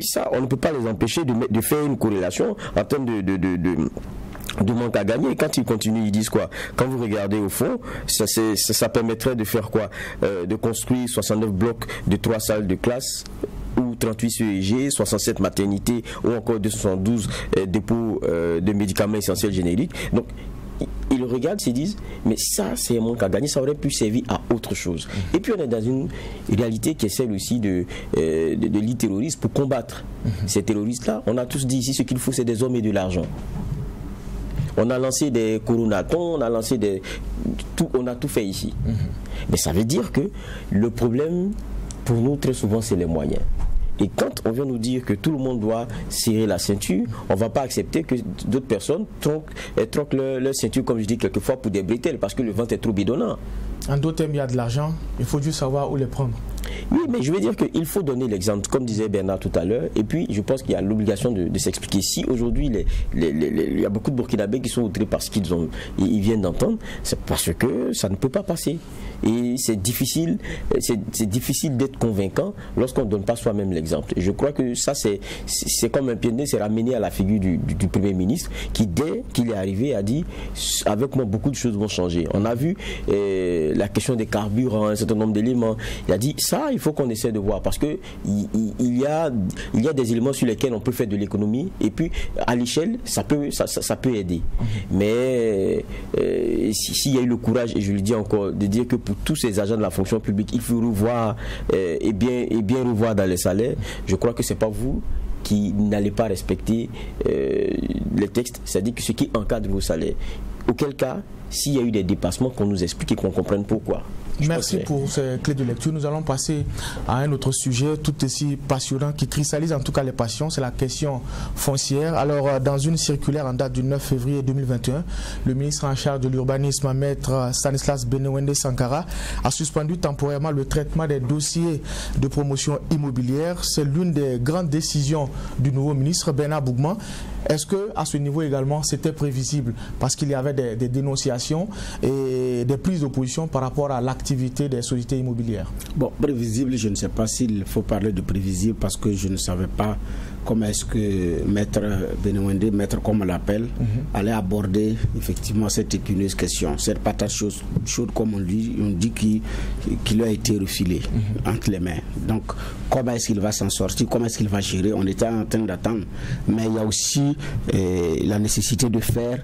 ça, on ne peut pas les empêcher de faire une corrélation en termes de manque à gagner. Quand ils continuent, ils disent quoi? Quand vous regardez au fond, ça permettrait de faire quoi? De construire 69 blocs de 3 salles de classe ou 38 CEG, 67 maternités ou encore 272 dépôts de médicaments essentiels génériques. Donc ils regardent, ils disent, mais ça c'est un manque à gagner, ça aurait pu servir à autre chose. Et puis on est dans une réalité qui est celle aussi de l'e-terrorisme. Pour combattre ces terroristes-là, on a tous dit ici, ce qu'il faut c'est des hommes et de l'argent. On a lancé des coronatons, on a lancé on a tout fait ici. Mais ça veut dire que le problème, pour nous, très souvent, c'est les moyens. Et quand on vient nous dire que tout le monde doit serrer la ceinture, on ne va pas accepter que d'autres personnes troquent leur ceinture, comme je dis quelquefois, pour des bretelles, parce que le ventre est trop bidonnant. En d'autres termes, il y a de l'argent, il faut juste savoir où les prendre. Oui, mais je veux dire qu'il faut donner l'exemple, comme disait Bernard tout à l'heure, et puis je pense qu'il y a l'obligation de s'expliquer. Si aujourd'hui, il y a beaucoup de Burkinabés qui sont outrés par ce ils viennent d'entendre, c'est parce que ça ne peut pas passer. Et c'est difficile d'être convaincant lorsqu'on ne donne pas soi-même l'exemple. Et je crois que ça, c'est comme un pied de nez, c'est ramené à la figure du Premier ministre qui, dès qu'il est arrivé, a dit « avec moi, beaucoup de choses vont changer ». On a vu la question des carburants, un certain nombre d'éléments. Il a dit « ça, il faut qu'on essaie de voir parce que il y a des éléments sur lesquels on peut faire de l'économie et puis à l'échelle, ça peut aider. Mais s'il y a eu le courage, et je le dis encore, de dire que pour tous ces agents de la fonction publique, il faut revoir et bien revoir dans les salaires, je crois que c'est pas vous qui n'allez pas respecter les textes, c'est-à-dire que ce qui encadre vos salaires. Auquel cas, s'il y a eu des dépassements, qu'on nous explique et qu'on comprenne pourquoi. Merci pour ces clés de lecture. Nous allons passer à un autre sujet tout aussi passionnant qui cristallise en tout cas les passions, c'est la question foncière. Alors, dans une circulaire en date du 9 février 2021, le ministre en charge de l'urbanisme, maître Stanislas Benewende Sankara, a suspendu temporairement le traitement des dossiers de promotion immobilière. C'est l'une des grandes décisions du nouveau ministre, Bernard Bougman. Est-ce qu'à ce niveau également, c'était prévisible? Parce qu'il y avait des dénonciations et des prises d'opposition par rapport à l'activité des sociétés immobilières. Bon, prévisible, je ne sais pas s'il faut parler de prévisible parce que je ne savais pas comment est-ce que Maître Benewende, Maître comme on l'appelle, allait aborder effectivement cette épineuse question, cette patate chaude comme on dit qui lui a été refilée entre les mains. Donc, comment est-ce qu'il va s'en sortir, comment est-ce qu'il va gérer? On était en train d'attendre. Mais il y a aussi la nécessité de faire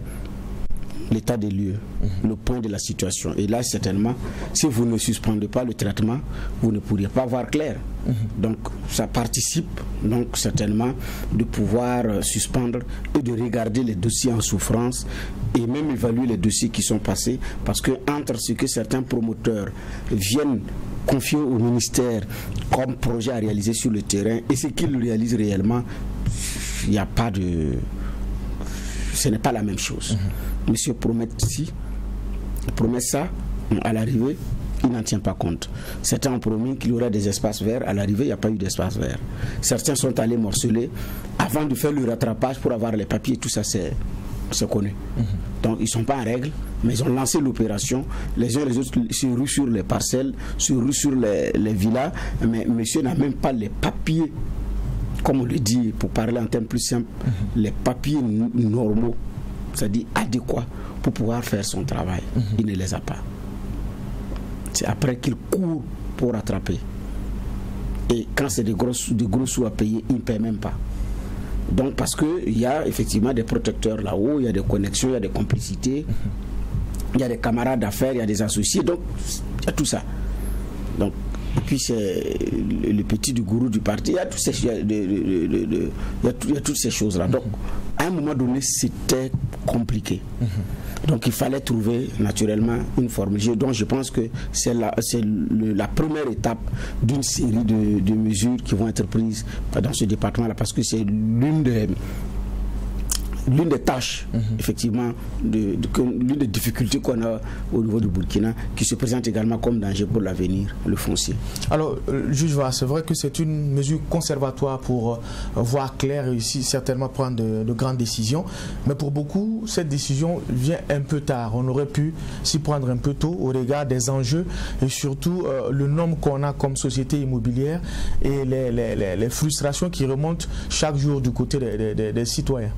l'état des lieux, le point de la situation. Et là, certainement, si vous ne suspendez pas le traitement, vous ne pourriez pas voir clair. Donc, ça participe donc certainement de pouvoir suspendre et de regarder les dossiers en souffrance et même évaluer les dossiers qui sont passés, parce que entre ce que certains promoteurs viennent confier au ministère comme projet à réaliser sur le terrain et ce qu'ils réalisent réellement, il n'y a pas de... Ce n'est pas la même chose. Monsieur promet ça, à l'arrivée, il n'en tient pas compte. Certains ont promis qu'il y aurait des espaces verts, à l'arrivée, il n'y a pas eu d'espace vert. Certains sont allés morceler avant de faire le rattrapage pour avoir les papiers, tout ça c'est connu. Donc ils ne sont pas en règle, mais ils ont lancé l'opération, les uns et les autres se ruent sur les parcelles, se ruent sur les villas, mais monsieur n'a même pas les papiers, comme on le dit, pour parler en termes plus simples, les papiers normaux, c'est-à-dire adéquats pour pouvoir faire son travail. Il ne les a pas. C'est après qu'il court pour rattraper. Et quand c'est des gros sous à payer, il ne paie même pas. Donc parce qu'il y a effectivement des protecteurs là-haut, il y a des connexions, il y a des complicités, il y a des camarades d'affaires, il y a des associés, donc il y a tout ça. Donc, et puis c'est le petit du gourou du parti, il y a toutes ces choses-là. Donc à un moment donné, c'était compliqué. Donc il fallait trouver naturellement une formule. Donc je pense que c'est la première étape d'une série de mesures qui vont être prises dans ce département-là, parce que c'est l'une des tâches, effectivement, l'une des difficultés qu'on a au niveau du Burkina, qui se présente également comme danger pour l'avenir, le foncier. Alors, juge, c'est vrai que c'est une mesure conservatoire pour voir clair et ici certainement prendre de grandes décisions, mais pour beaucoup, cette décision vient un peu tard. On aurait pu s'y prendre un peu tôt au regard des enjeux et surtout le nombre qu'on a comme société immobilière et les frustrations qui remontent chaque jour du côté des citoyens.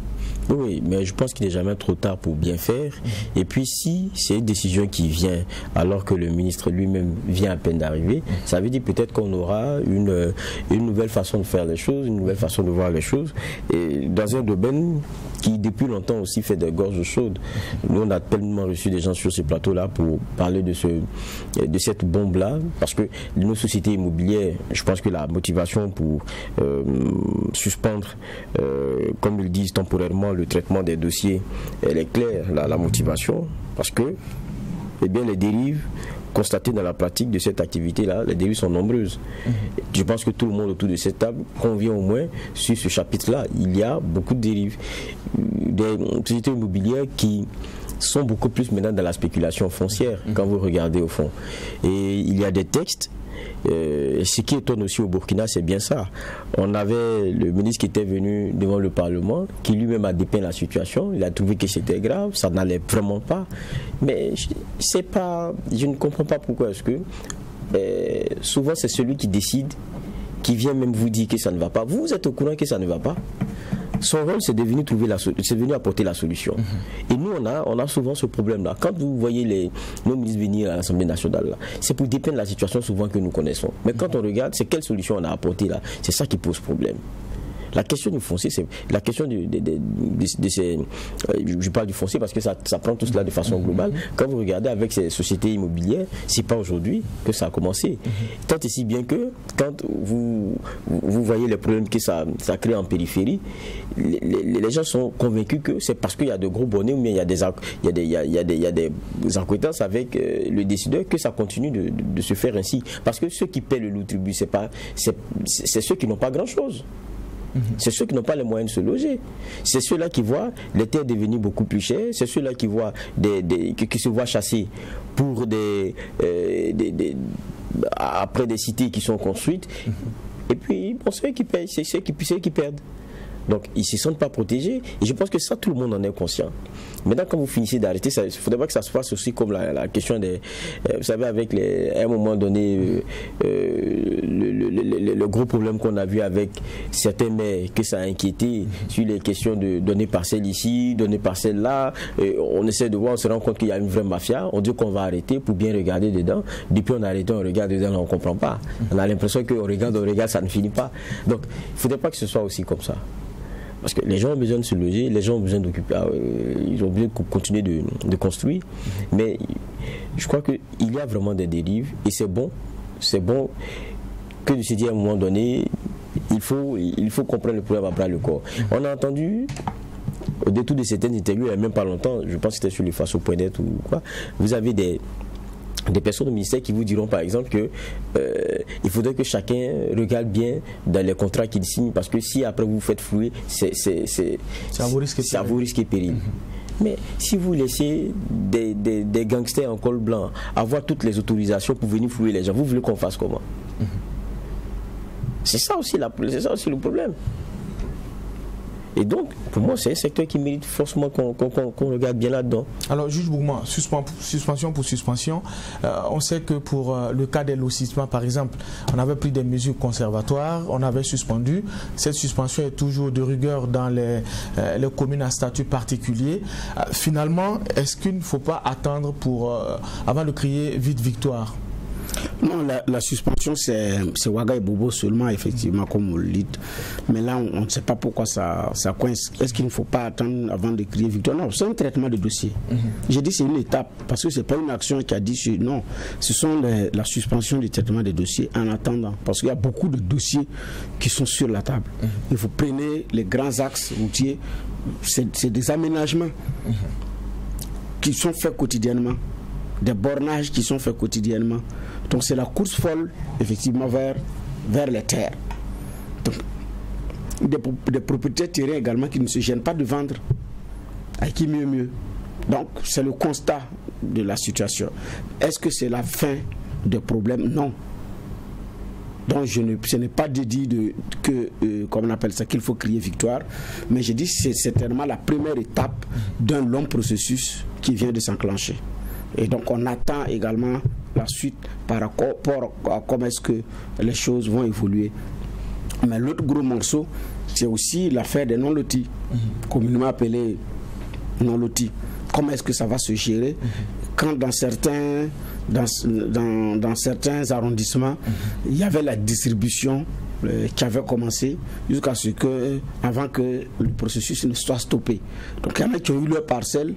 Oui, mais je pense qu'il n'est jamais trop tard pour bien faire. Et puis si c'est une décision qui vient alors que le ministre lui-même vient à peine d'arriver, ça veut dire peut-être qu'on aura une nouvelle façon de faire les choses, une nouvelle façon de voir les choses. Et dans un domaine qui depuis longtemps aussi fait des gorges chaudes. Nous on a tellement reçu des gens sur ce plateau-là pour parler de cette bombe-là, parce que nos sociétés immobilières, je pense que la motivation pour suspendre, comme ils le disent temporairement, le traitement des dossiers, elle est claire, la motivation, parce que eh bien, les dérives constatées dans la pratique de cette activité-là, les dérives sont nombreuses. Je pense que tout le monde autour de cette table convient au moins sur ce chapitre-là. Il y a beaucoup de dérives. Des sociétés immobilières qui sont beaucoup plus maintenant dans la spéculation foncière, quand vous regardez au fond. Et il y a des textes. Ce qui étonne aussi au Burkina, c'est bien ça. On avait le ministre qui était venu devant le Parlement, qui lui-même a dépeint la situation. Il a trouvé que c'était grave, ça n'allait vraiment pas. Mais je ne comprends pas pourquoi est-ce que souvent c'est celui qui décide, qui vient même vous dire que ça ne va pas. Vous êtes au courant que ça ne va pas. Son rôle, c'est de venir apporter la solution. Et nous, on a souvent ce problème-là. Quand vous voyez nos ministres venir à l'Assemblée nationale, c'est pour dépeindre la situation souvent que nous connaissons. Mais quand on regarde, c'est quelle solution on a apportée là. C'est ça qui pose problème. La question du foncier, c'est la question de ces... je parle du foncier parce que ça prend tout cela de façon globale. Quand vous regardez avec ces sociétés immobilières, c'est pas aujourd'hui que ça a commencé. Tant et si bien que quand vous voyez les problèmes que ça crée en périphérie, les gens sont convaincus que c'est parce qu'il y a de gros bonnets ou bien il y a des accointances avec le décideur que ça continue de se faire ainsi. Parce que ceux qui paient le lourd tribut, c'est ceux qui n'ont pas grand-chose. C'est ceux qui n'ont pas les moyens de se loger. C'est ceux-là qui voient les terres devenir beaucoup plus chères. C'est ceux-là qui voient qui se voient chasser pour après des cités qui sont construites. Et puis, bon, ceux qui payent, c'est ceux qui perdent. Donc, ils ne se sentent pas protégés. Et je pense que ça, tout le monde en est conscient. Maintenant, quand vous finissez d'arrêter, il ne faudrait pas que ça se fasse aussi comme la question des... vous savez, avec à un moment donné, le gros problème qu'on a vu avec certains maires, que ça a inquiété sur les questions de donner parcelle ici, donner parcelle là. On essaie de voir, on se rend compte qu'il y a une vraie mafia. On dit qu'on va arrêter pour bien regarder dedans. Depuis, on arrête, on regarde dedans, on ne comprend pas. On a l'impression qu'on regarde, ça ne finit pas. Donc, il ne faudrait pas que ce soit aussi comme ça. Parce que les gens ont besoin de se loger, les gens ont besoin d'occuper, ils ont besoin de continuer de construire. Mais je crois qu'il y a vraiment des dérives et c'est bon que de se dire à un moment donné, il faut comprendre le problème à bras le corps. On a entendu au détour de certaines interviews, il n'y a même pas longtemps, je pense que c'était sur les Faso.net ou quoi, vous avez des personnes au ministère qui vous diront par exemple que il faudrait que chacun regarde bien dans les contrats qu'il signe parce que si après vous faites flouer, ça vous risque et péril. Mais si vous laissez des gangsters en col blanc avoir toutes les autorisations pour venir flouer les gens, vous voulez qu'on fasse comment? C'est ça aussi le problème. Et donc, pour moi, c'est un secteur qui mérite forcément qu'on regarde bien là-dedans. Alors, juge Bougma, suspension pour suspension, on sait que pour le cas des lotissements, par exemple, on avait pris des mesures conservatoires, on avait suspendu. Cette suspension est toujours de rigueur dans les communes à statut particulier. Finalement, est-ce qu'il ne faut pas attendre avant de crier vite victoire? Non, la suspension, c'est Ouaga et Bobo seulement, effectivement, comme vous le dites. Mais là, on ne sait pas pourquoi ça coince. Est-ce qu'il ne faut pas attendre avant de crier victoire? Non, c'est un traitement de dossier. J'ai dit c'est une étape, parce que ce n'est pas une action qui a dit non. Ce sont la suspension du traitement des dossiers en attendant. Parce qu'il y a beaucoup de dossiers qui sont sur la table. Vous prenez les grands axes routiers, c'est des aménagements qui sont faits quotidiennement. Des bornages qui sont faits quotidiennement. Donc c'est la course folle, effectivement, vers les terres. Donc, des propriétaires terriens également qui ne se gênent pas de vendre. À qui mieux. Donc c'est le constat de la situation. Est-ce que c'est la fin des problèmes? Non. Donc ce n'est pas de dire comme on appelle ça, qu'il faut crier victoire, mais je dis que c'est certainement la première étape d'un long processus qui vient de s'enclencher. Et donc on attend également la suite par rapport à comment est-ce que les choses vont évoluer. Mais l'autre gros morceau, c'est aussi l'affaire des non-lotis, communément appelés non-lotis. Comment est-ce que ça va se gérer quand dans certains arrondissements, il y avait la distribution qui avait commencé jusqu'à ce que, avant que le processus ne soit stoppé. Donc il y en a qui ont eu leur parcelle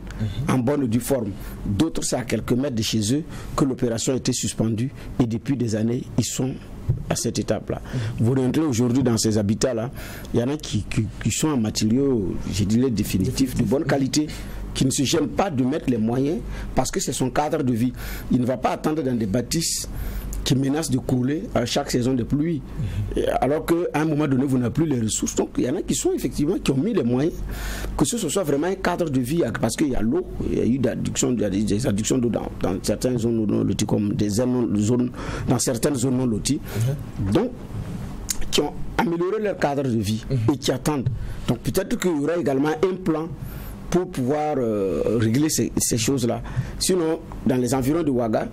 en bonne et due forme. D'autres, c'est à quelques mètres de chez eux que l'opération a été suspendue et depuis des années, ils sont à cette étape-là. Vous rentrez aujourd'hui dans ces habitats-là, il y en a qui sont en matériaux, je dirais définitifs, de bonne qualité, qui ne se gêne pas de mettre les moyens parce que c'est son cadre de vie. Il ne va pas attendre dans des bâtisses qui menacent de couler à chaque saison de pluie. Alors qu'à un moment donné, vous n'avez plus les ressources. Donc il y en a qui sont effectivement, qui ont mis les moyens, que ce soit vraiment un cadre de vie, parce qu'il y a l'eau, il y a eu des adductions d'eau dans certaines zones non loties, comme des zones, dans certaines zones non loties. Donc, qui ont amélioré leur cadre de vie et qui attendent. Donc peut-être qu'il y aura également un plan pour pouvoir régler ces choses-là. Sinon, dans les environs de Ouaga,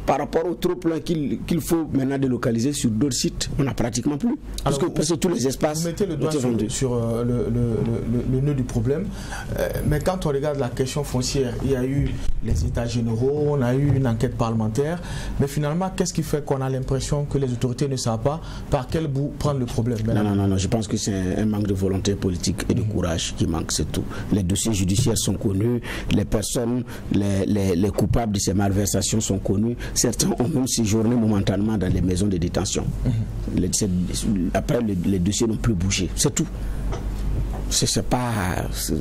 par rapport au trop plein qu'il faut maintenant délocaliser sur d'autres sites, on n'a pratiquement plus. Parce que tous les espaces. Vous mettez le doigt sur le nœud du problème. Mais quand on regarde la question foncière, il y a eu les états généraux, on a eu une enquête parlementaire. Mais finalement, qu'est-ce qui fait qu'on a l'impression que les autorités ne savent pas par quel bout prendre le problème? Non, je pense que c'est un manque de volonté politique et de courage qui manque, c'est tout. Les dossiers judiciaires sont connus, les personnes, les coupables de ces malversations sont connus. Certains ont même séjourné momentanément dans les maisons de détention. Après, les dossiers n'ont plus bougé. C'est tout. C'est pas.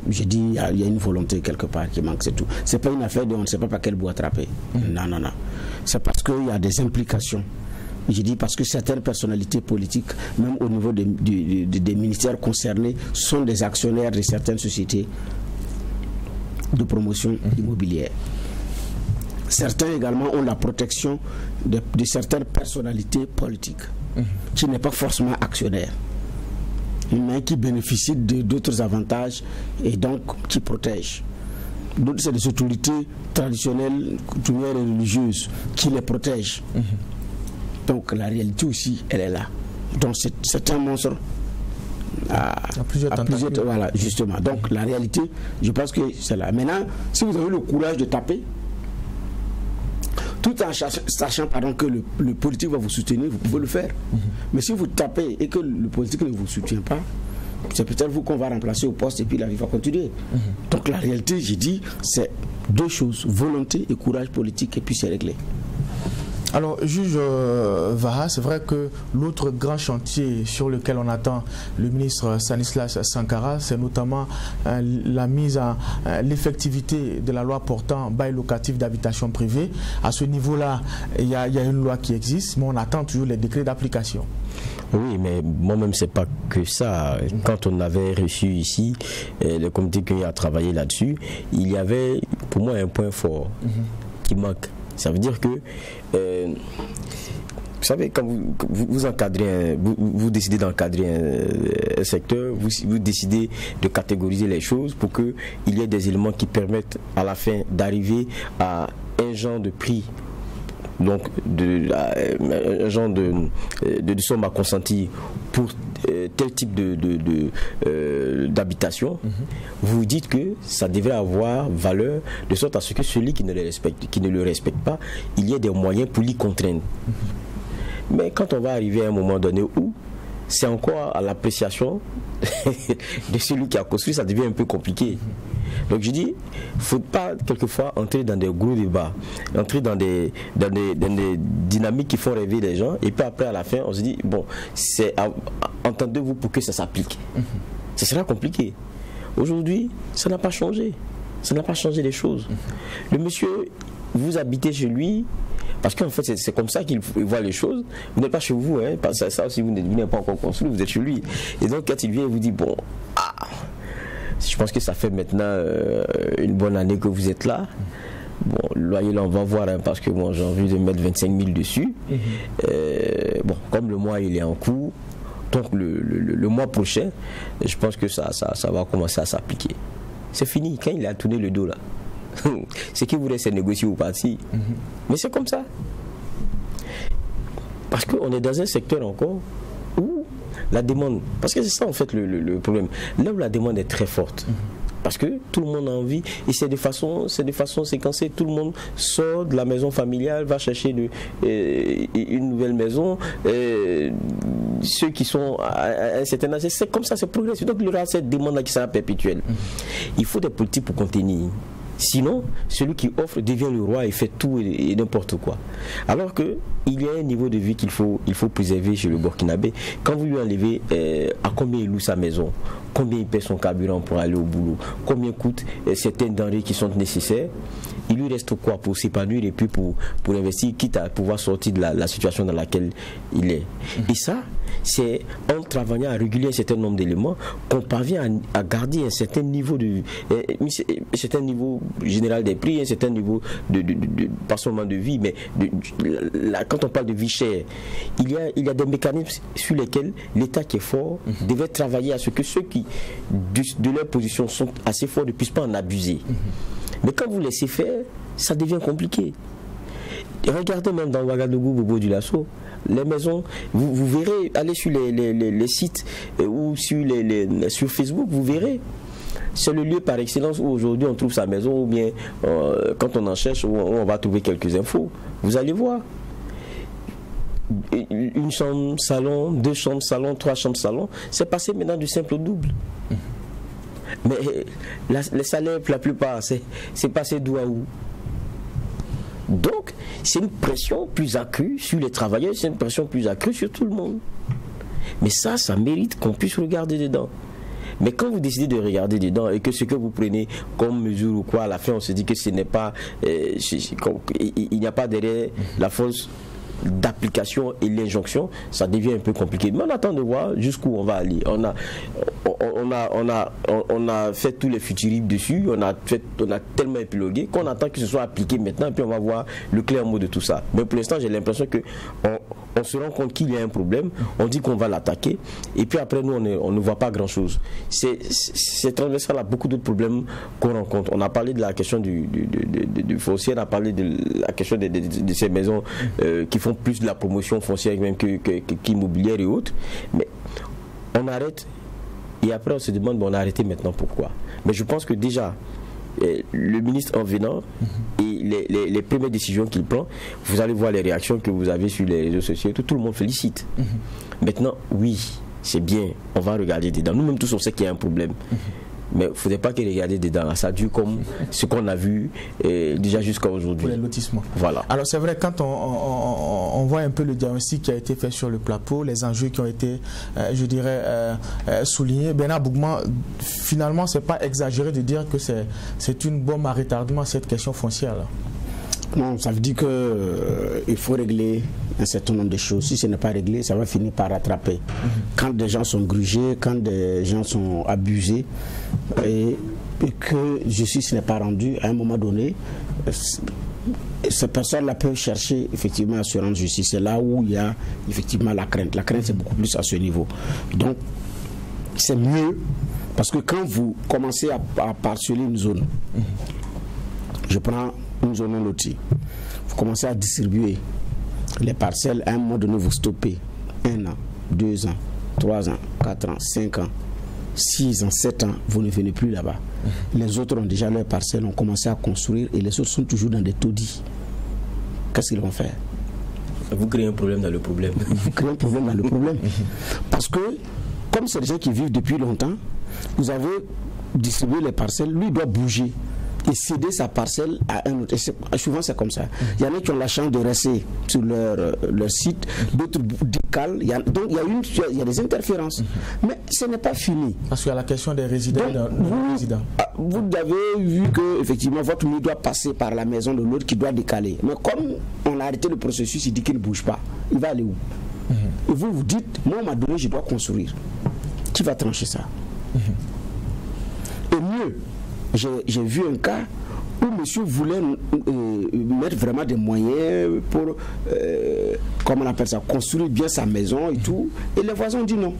J'ai dit, il y a une volonté quelque part qui manque, c'est tout. C'est pas une affaire de on ne sait pas par quel bout attraper. Non. C'est parce qu'il y a des implications. J'ai dit parce que certaines personnalités politiques, même au niveau des ministères concernés, sont des actionnaires de certaines sociétés de promotion immobilière. Certains également ont la protection de certaines personnalités politiques qui n'est pas forcément actionnaire. Il y en a qui bénéficient d'autres avantages et donc qui protègent. D'autres, c'est des autorités traditionnelles, coutumières et religieuses qui les protègent. Donc la réalité aussi, elle est là. Donc c'est un monstre à plusieurs voilà, justement. Donc la réalité, je pense que c'est là. Maintenant, si vous avez le courage de taper, tout en sachant que le politique va vous soutenir, vous pouvez le faire. Mais si vous tapez et que le politique ne vous soutient pas, c'est peut-être vous qu'on va remplacer au poste et puis la vie va continuer. Donc la réalité, j'ai dit, c'est deux choses, volonté et courage politique, et puis c'est réglé. Alors, juge Vaha, c'est vrai que l'autre grand chantier sur lequel on attend le ministre Stanislas Sankara, c'est notamment la mise à l'effectivité de la loi portant bail locatif d'habitation privée. À ce niveau-là, il y a une loi qui existe, mais on attend toujours les décrets d'application. Oui, mais moi-même, c'est pas que ça. Quand on avait reçu ici, le comité qui a travaillé là-dessus, il y avait pour moi un point fort qui manque. Ça veut dire que, vous savez, quand vous encadrez, vous décidez d'encadrer un secteur, vous décidez de catégoriser les choses pour qu'il y ait des éléments qui permettent à la fin d'arriver à un genre de prix, donc un genre de somme à consentir pour tel type d'habitation. Vous dites que ça devrait avoir valeur de sorte à ce que celui qui ne le respecte pas, il y ait des moyens pour l'y contraindre. Mais quand on va arriver à un moment donné où c'est encore à l'appréciation de celui qui a construit, ça devient un peu compliqué. Donc je dis, il ne faut pas quelquefois entrer dans des gros débats, entrer dans des dynamiques qui font rêver les gens, et puis après à la fin on se dit, bon, entendez-vous pour que ça s'applique. Ça sera compliqué. Aujourd'hui, ça n'a pas changé. Ça n'a pas changé les choses. Le monsieur, vous habitez chez lui, parce qu'en fait c'est comme ça qu'il voit les choses. Vous n'êtes pas chez vous, hein, parce que ça aussi vous n'êtes pas encore construit, vous êtes chez lui. Et donc quand il vient, il vous dit, bon, je pense que ça fait maintenant une bonne année que vous êtes là. Bon, le loyer là on va voir, hein, parce que moi j'ai envie de mettre 25 000 dessus. Bon, comme le mois il est en cours, donc le mois prochain, je pense que ça va commencer à s'appliquer. C'est fini, quand il a tourné le dos là, c'est qu'il voulait se négocier ou partir. Mais c'est comme ça. Parce qu'on est dans un secteur encore où la demande, parce que c'est ça en fait le problème, là où la demande est très forte, parce que tout le monde a envie, et c'est de façon séquencée, tout le monde sort de la maison familiale, va chercher une nouvelle maison, ceux qui sont à un certain âge, c'est comme ça, c'est progressif. Donc il y aura cette demande là qui sera perpétuelle. Il faut des politiques pour contenir. Sinon, celui qui offre devient le roi et fait tout et n'importe quoi. Alors que il y a un niveau de vie qu'il faut préserver chez le Burkinabé. Quand vous lui enlevez à combien il loue sa maison, combien il paie son carburant pour aller au boulot, combien coûtent certaines denrées qui sont nécessaires, il lui reste quoi pour s'épanouir et puis pour investir, quitte à pouvoir sortir de la situation dans laquelle il est. Et ça, c'est en travaillant à réguler un certain nombre d'éléments qu'on parvient à garder un certain niveau général des prix, un certain niveau pas seulement de vie, mais quand on parle de vie chère, il y a des mécanismes sur lesquels l'État qui est fort devait travailler à ce que ceux qui de leur position sont assez forts ne puissent pas en abuser. Mais quand vous laissez faire, ça devient compliqué. Et regardez même dans Ouagadougou, Bobo du Lasso, les maisons, vous verrez, allez sur les sites ou sur Facebook, vous verrez. C'est le lieu par excellence où aujourd'hui on trouve sa maison, ou bien quand on en cherche, où on va trouver quelques infos. Vous allez voir. Une chambre salon, 2 chambres salon, 3 chambres salon, c'est passé maintenant du simple au double. Mais les salaires, la plupart, c'est passé d'où à où? Donc, c'est une pression plus accrue sur les travailleurs, c'est une pression plus accrue sur tout le monde. Mais ça mérite qu'on puisse regarder dedans. Mais quand vous décidez de regarder dedans et que ce que vous prenez comme mesure ou quoi, à la fin on se dit que ce n'est pas, il n'y a pas derrière la force d'application et l'injonction, ça devient un peu compliqué. Mais on attend de voir jusqu'où on va aller. On a fait tous les futurismes dessus, on a tellement épilogué qu'on attend que ce soit appliqué maintenant, et puis on va voir le clair mot de tout ça. Mais pour l'instant, j'ai l'impression que on se rend compte qu'il y a un problème, on dit qu'on va l'attaquer, et puis après nous on ne voit pas grand chose. C'est transversal à beaucoup d'autres problèmes qu'on rencontre. On a parlé de la question du foncier, on a parlé de la question de ces maisons qui font plus de la promotion foncière même qu'immobilière et autres, mais on arrête et après on se demande on a arrêté maintenant pourquoi. Mais je pense que déjà le ministre en venant et les premières décisions qu'il prend, vous allez voir les réactions que vous avez sur les réseaux sociaux, tout le monde félicite. Maintenant, oui, c'est bien, on va regarder dedans. Nous-mêmes tous on sait qu'il y a un problème. Mais il ne faudrait pas qu'il regarde dedans. Ça dure comme ce qu'on a vu déjà jusqu'à aujourd'hui. Pour les lotissements. Voilà. Alors c'est vrai, quand on voit un peu le diagnostic qui a été fait sur le plateau, les enjeux qui ont été, je dirais, soulignés, Bernard Bougma, finalement, ce n'est pas exagéré de dire que c'est une bombe à retardement cette question foncière-là. Non, ça veut dire qu'il faut régler un certain nombre de choses. Si ce n'est pas réglé, ça va finir par rattraper. Quand des gens sont grugés, quand des gens sont abusés, et que justice n'est pas rendue, à un moment donné, ces personnes-là peuvent chercher effectivement à se rendre justice. C'est là où il y a effectivement la crainte. La crainte, c'est beaucoup plus à ce niveau. Donc, c'est mieux, parce que quand vous commencez à parceller une zone, je prends une zone non lotie, vous commencez à distribuer les parcelles, à un moment donné vous stoppez 1 an, 2 ans, 3 ans, 4 ans, 5 ans, 6 ans, 7 ans, vous ne venez plus là-bas. Les autres ont déjà leurs parcelles, ont commencé à construire et les autres sont toujours dans des taudis. Qu'est-ce qu'ils vont faire? Vous créez un problème dans le problème. Vous créez un problème dans le problème. Parce que, comme c'est des gens qui vivent depuis longtemps, vous avez distribué les parcelles, lui doit bouger et céder sa parcelle à un autre. Et souvent c'est comme ça. Il y en a qui ont la chance de rester sur leur site, d'autres décalent. Donc il y a des interférences. Mais ce n'est pas fini. Parce qu'il y a la question des résidents. Vous avez vu que effectivement votre mur doit passer par la maison de l'autre qui doit décaler. Mais comme on a arrêté le processus, il dit qu'il ne bouge pas. Il va aller où? Et vous vous dites, moi on m'a donné, je dois construire. Qui va trancher ça? Et mieux, j'ai vu un cas où monsieur voulait mettre vraiment des moyens pour, comment on appelle ça, construire bien sa maison et tout. Et les voisins ont dit non.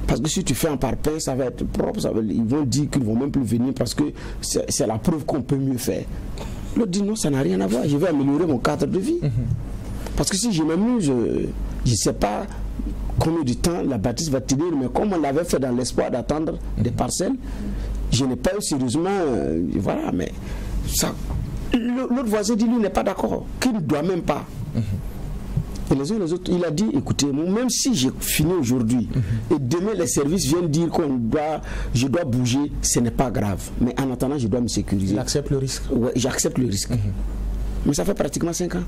Parce que si tu fais un parpaing, ça va être propre. Ils vont dire qu'ils ne vont même plus venir parce que c'est la preuve qu'on peut mieux faire. L'autre dit non, ça n'a rien à voir. Je vais améliorer mon cadre de vie. Parce que si je m'amuse, je ne sais pas combien de temps la bâtisse va tenir, mais comme on l'avait fait dans l'espoir d'attendre des parcelles, je n'ai pas eu sérieusement, voilà, mais ça, l'autre voisin dit lui n'est pas d'accord, qu'il ne doit même pas. Et les uns et les autres, il a dit, écoutez, même si j'ai fini aujourd'hui, et demain les services viennent dire je dois bouger, ce n'est pas grave. Mais en attendant, je dois me sécuriser. Il accepte le risque. Oui, j'accepte le risque. Mais ça fait pratiquement 5 ans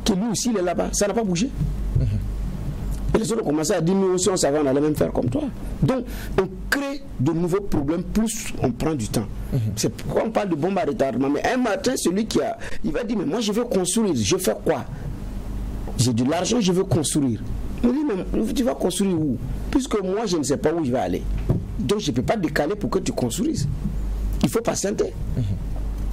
que lui aussi, il est là-bas. Ça n'a pas bougé. Et les autres ont commencé à dire, nous aussi, on savait, on allait même faire comme toi. Donc, on crée de nouveaux problèmes, plus on prend du temps. C'est pourquoi on parle de bombe à retardement. Mais un matin, celui il va dire, mais moi, je veux construire. Je fais quoi? J'ai de l'argent, je veux construire. On dit, mais tu vas construire où? Puisque moi, je ne sais pas où je vais aller. Donc, je ne peux pas décaler pour que tu construises. Il faut patienter.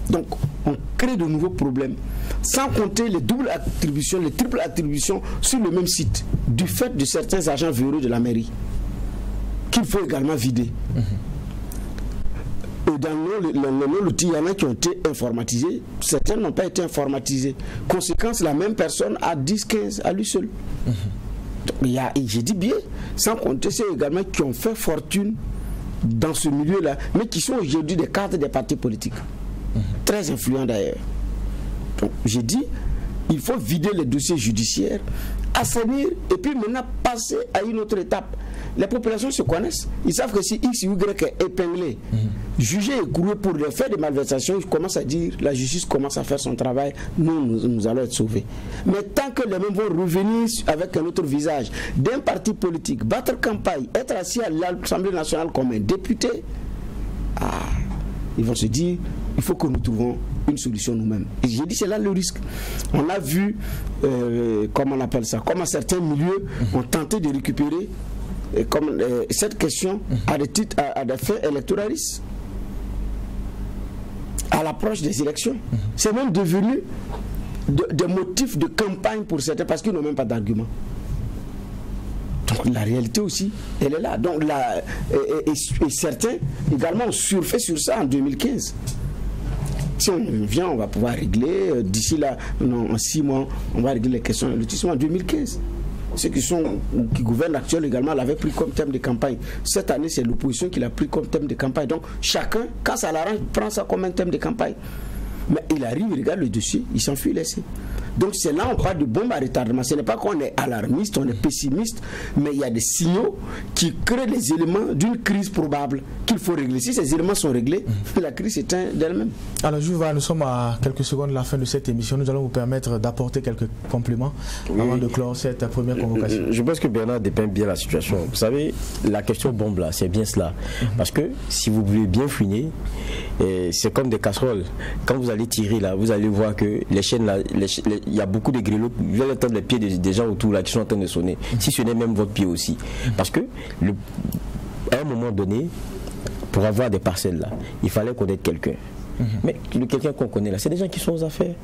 Donc, on crée de nouveaux problèmes. Sans compter les doubles attributions, les triples attributions sur le même site, du fait de certains agents véreux de la mairie, qu'il faut également vider. Et dans nos outils, il y en a qui ont été informatisés, certains n'ont pas été informatisés. Conséquence, la même personne a 10, 15 à lui seul. J'ai dit bien, sans compter ceux également qui ont fait fortune dans ce milieu-là, mais qui sont aujourd'hui des cadres des partis politiques. Très influents d'ailleurs. Donc j'ai dit, il faut vider les dossiers judiciaires, assainir et puis maintenant passer à une autre étape. Les populations se connaissent. Ils savent que si X ou Y est épinglé, jugé et couru pour les faits de malversation, ils commencent à dire, la justice commence à faire son travail, nous allons être sauvés. Mais tant que les mêmes vont revenir avec un autre visage d'un parti politique, battre campagne, être assis à l'Assemblée nationale comme un député, ils vont se dire, il faut que nous trouvons une solution nous-mêmes. Et j'ai dit, c'est là le risque. On a vu, comment on appelle ça, comment certains milieux ont tenté de récupérer cette question à des faits électoralistes. À l'approche des élections. C'est même devenu des motifs de campagne pour certains parce qu'ils n'ont même pas d'argument. Donc la réalité aussi, elle est là. Donc et certains également ont surfé sur ça en 2015. Si on vient, on va pouvoir régler. D'ici là, en 6 mois, on va régler les questions de lotissement en 2015. Ceux qui gouvernent actuellement également l'avaient pris comme thème de campagne. Cette année, c'est l'opposition qui l'a pris comme thème de campagne. Donc chacun, quand ça l'arrange, prend ça comme un thème de campagne. Mais il arrive, il regarde le dossier, il s'enfuit laissé. Donc c'est là on parle de bombe à retardement. Ce n'est pas qu'on est alarmiste, on est pessimiste, mais il y a des signaux qui créent les éléments d'une crise probable qu'il faut régler. Si ces éléments sont réglés, la crise s'éteint d'elle-même. Alors Juva, nous sommes à quelques secondes de la fin de cette émission. Nous allons vous permettre d'apporter quelques compléments avant de clore cette première convocation. Je pense que Bernard dépeint bien la situation. Vous savez, la question bombe là, c'est bien cela. Parce que si vous voulez bien fouiner, c'est comme des casseroles. Quand vous allez tirer là, vous allez voir que les chaînes là, il y a beaucoup de grelots, vous allez entendre les pieds des gens autour là qui sont en train de sonner. Si ce n'est même votre pied aussi. Parce que à un moment donné, pour avoir des parcelles là, il fallait connaître quelqu'un. Mais le quelqu'un qu'on connaît là, c'est des gens qui sont aux affaires.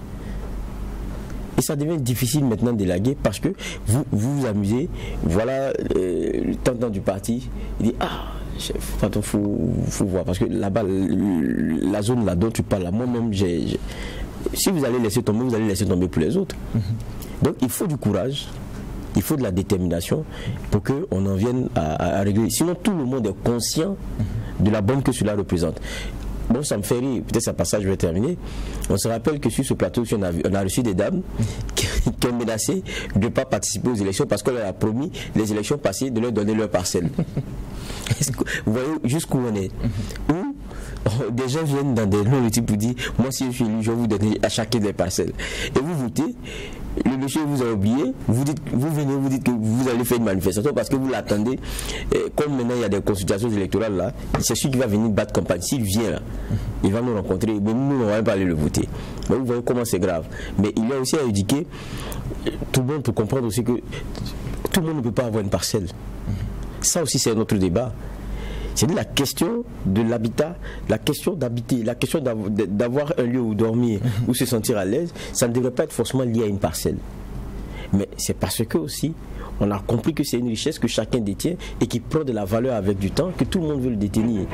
Et ça devient difficile maintenant d'élaguer parce que vous amusez, voilà le tentant du parti, il dit chef, il faut voir parce que là-bas, la zone là dont tu parles là, moi-même si vous allez laisser tomber, vous allez laisser tomber pour les autres. Donc il faut du courage, il faut de la détermination pour qu'on en vienne à régler. Sinon tout le monde est conscient de la bombe que cela représente. Bon, ça me fait rire, peut-être ça passage, je vais terminer. On se rappelle que sur ce plateau, on a reçu des dames qui ont menacé de ne pas participer aux élections parce qu'on leur a promis les élections passées de leur donner leur parcelle. Vous voyez jusqu'où on est. Où des gens viennent dans des lots pour dire, moi si je suis élu, je vais vous donner à chacun des parcelles. Et vous votez, le monsieur vous a oublié, vous venez, vous dites que vous allez faire une manifestation parce que vous l'attendez. Comme maintenant il y a des consultations électorales là, c'est celui qui va venir battre campagne. S'il vient là, il va nous rencontrer, mais nous on va pas aller le voter. Mais vous voyez comment c'est grave. Mais il y a aussi à éduquer tout le monde pour comprendre aussi que tout le monde ne peut pas avoir une parcelle. Ça aussi c'est un autre débat. C'est la question de l'habitat, la question d'habiter, la question d'avoir un lieu où dormir, où se sentir à l'aise, ça ne devrait pas être forcément lié à une parcelle. Mais c'est parce que aussi, on a compris que c'est une richesse que chacun détient et qui prend de la valeur avec du temps, que tout le monde veut le détenir.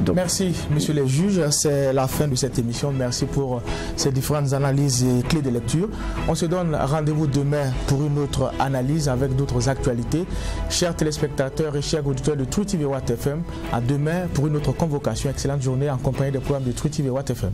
Donc, merci, messieurs les juges. C'est la fin de cette émission. Merci pour ces différentes analyses et clés de lecture. On se donne rendez-vous demain pour une autre analyse avec d'autres actualités. Chers téléspectateurs et chers auditeurs de True TV Watt FM, à demain pour une autre convocation. Excellente journée en compagnie des programmes de True TV Watt FM.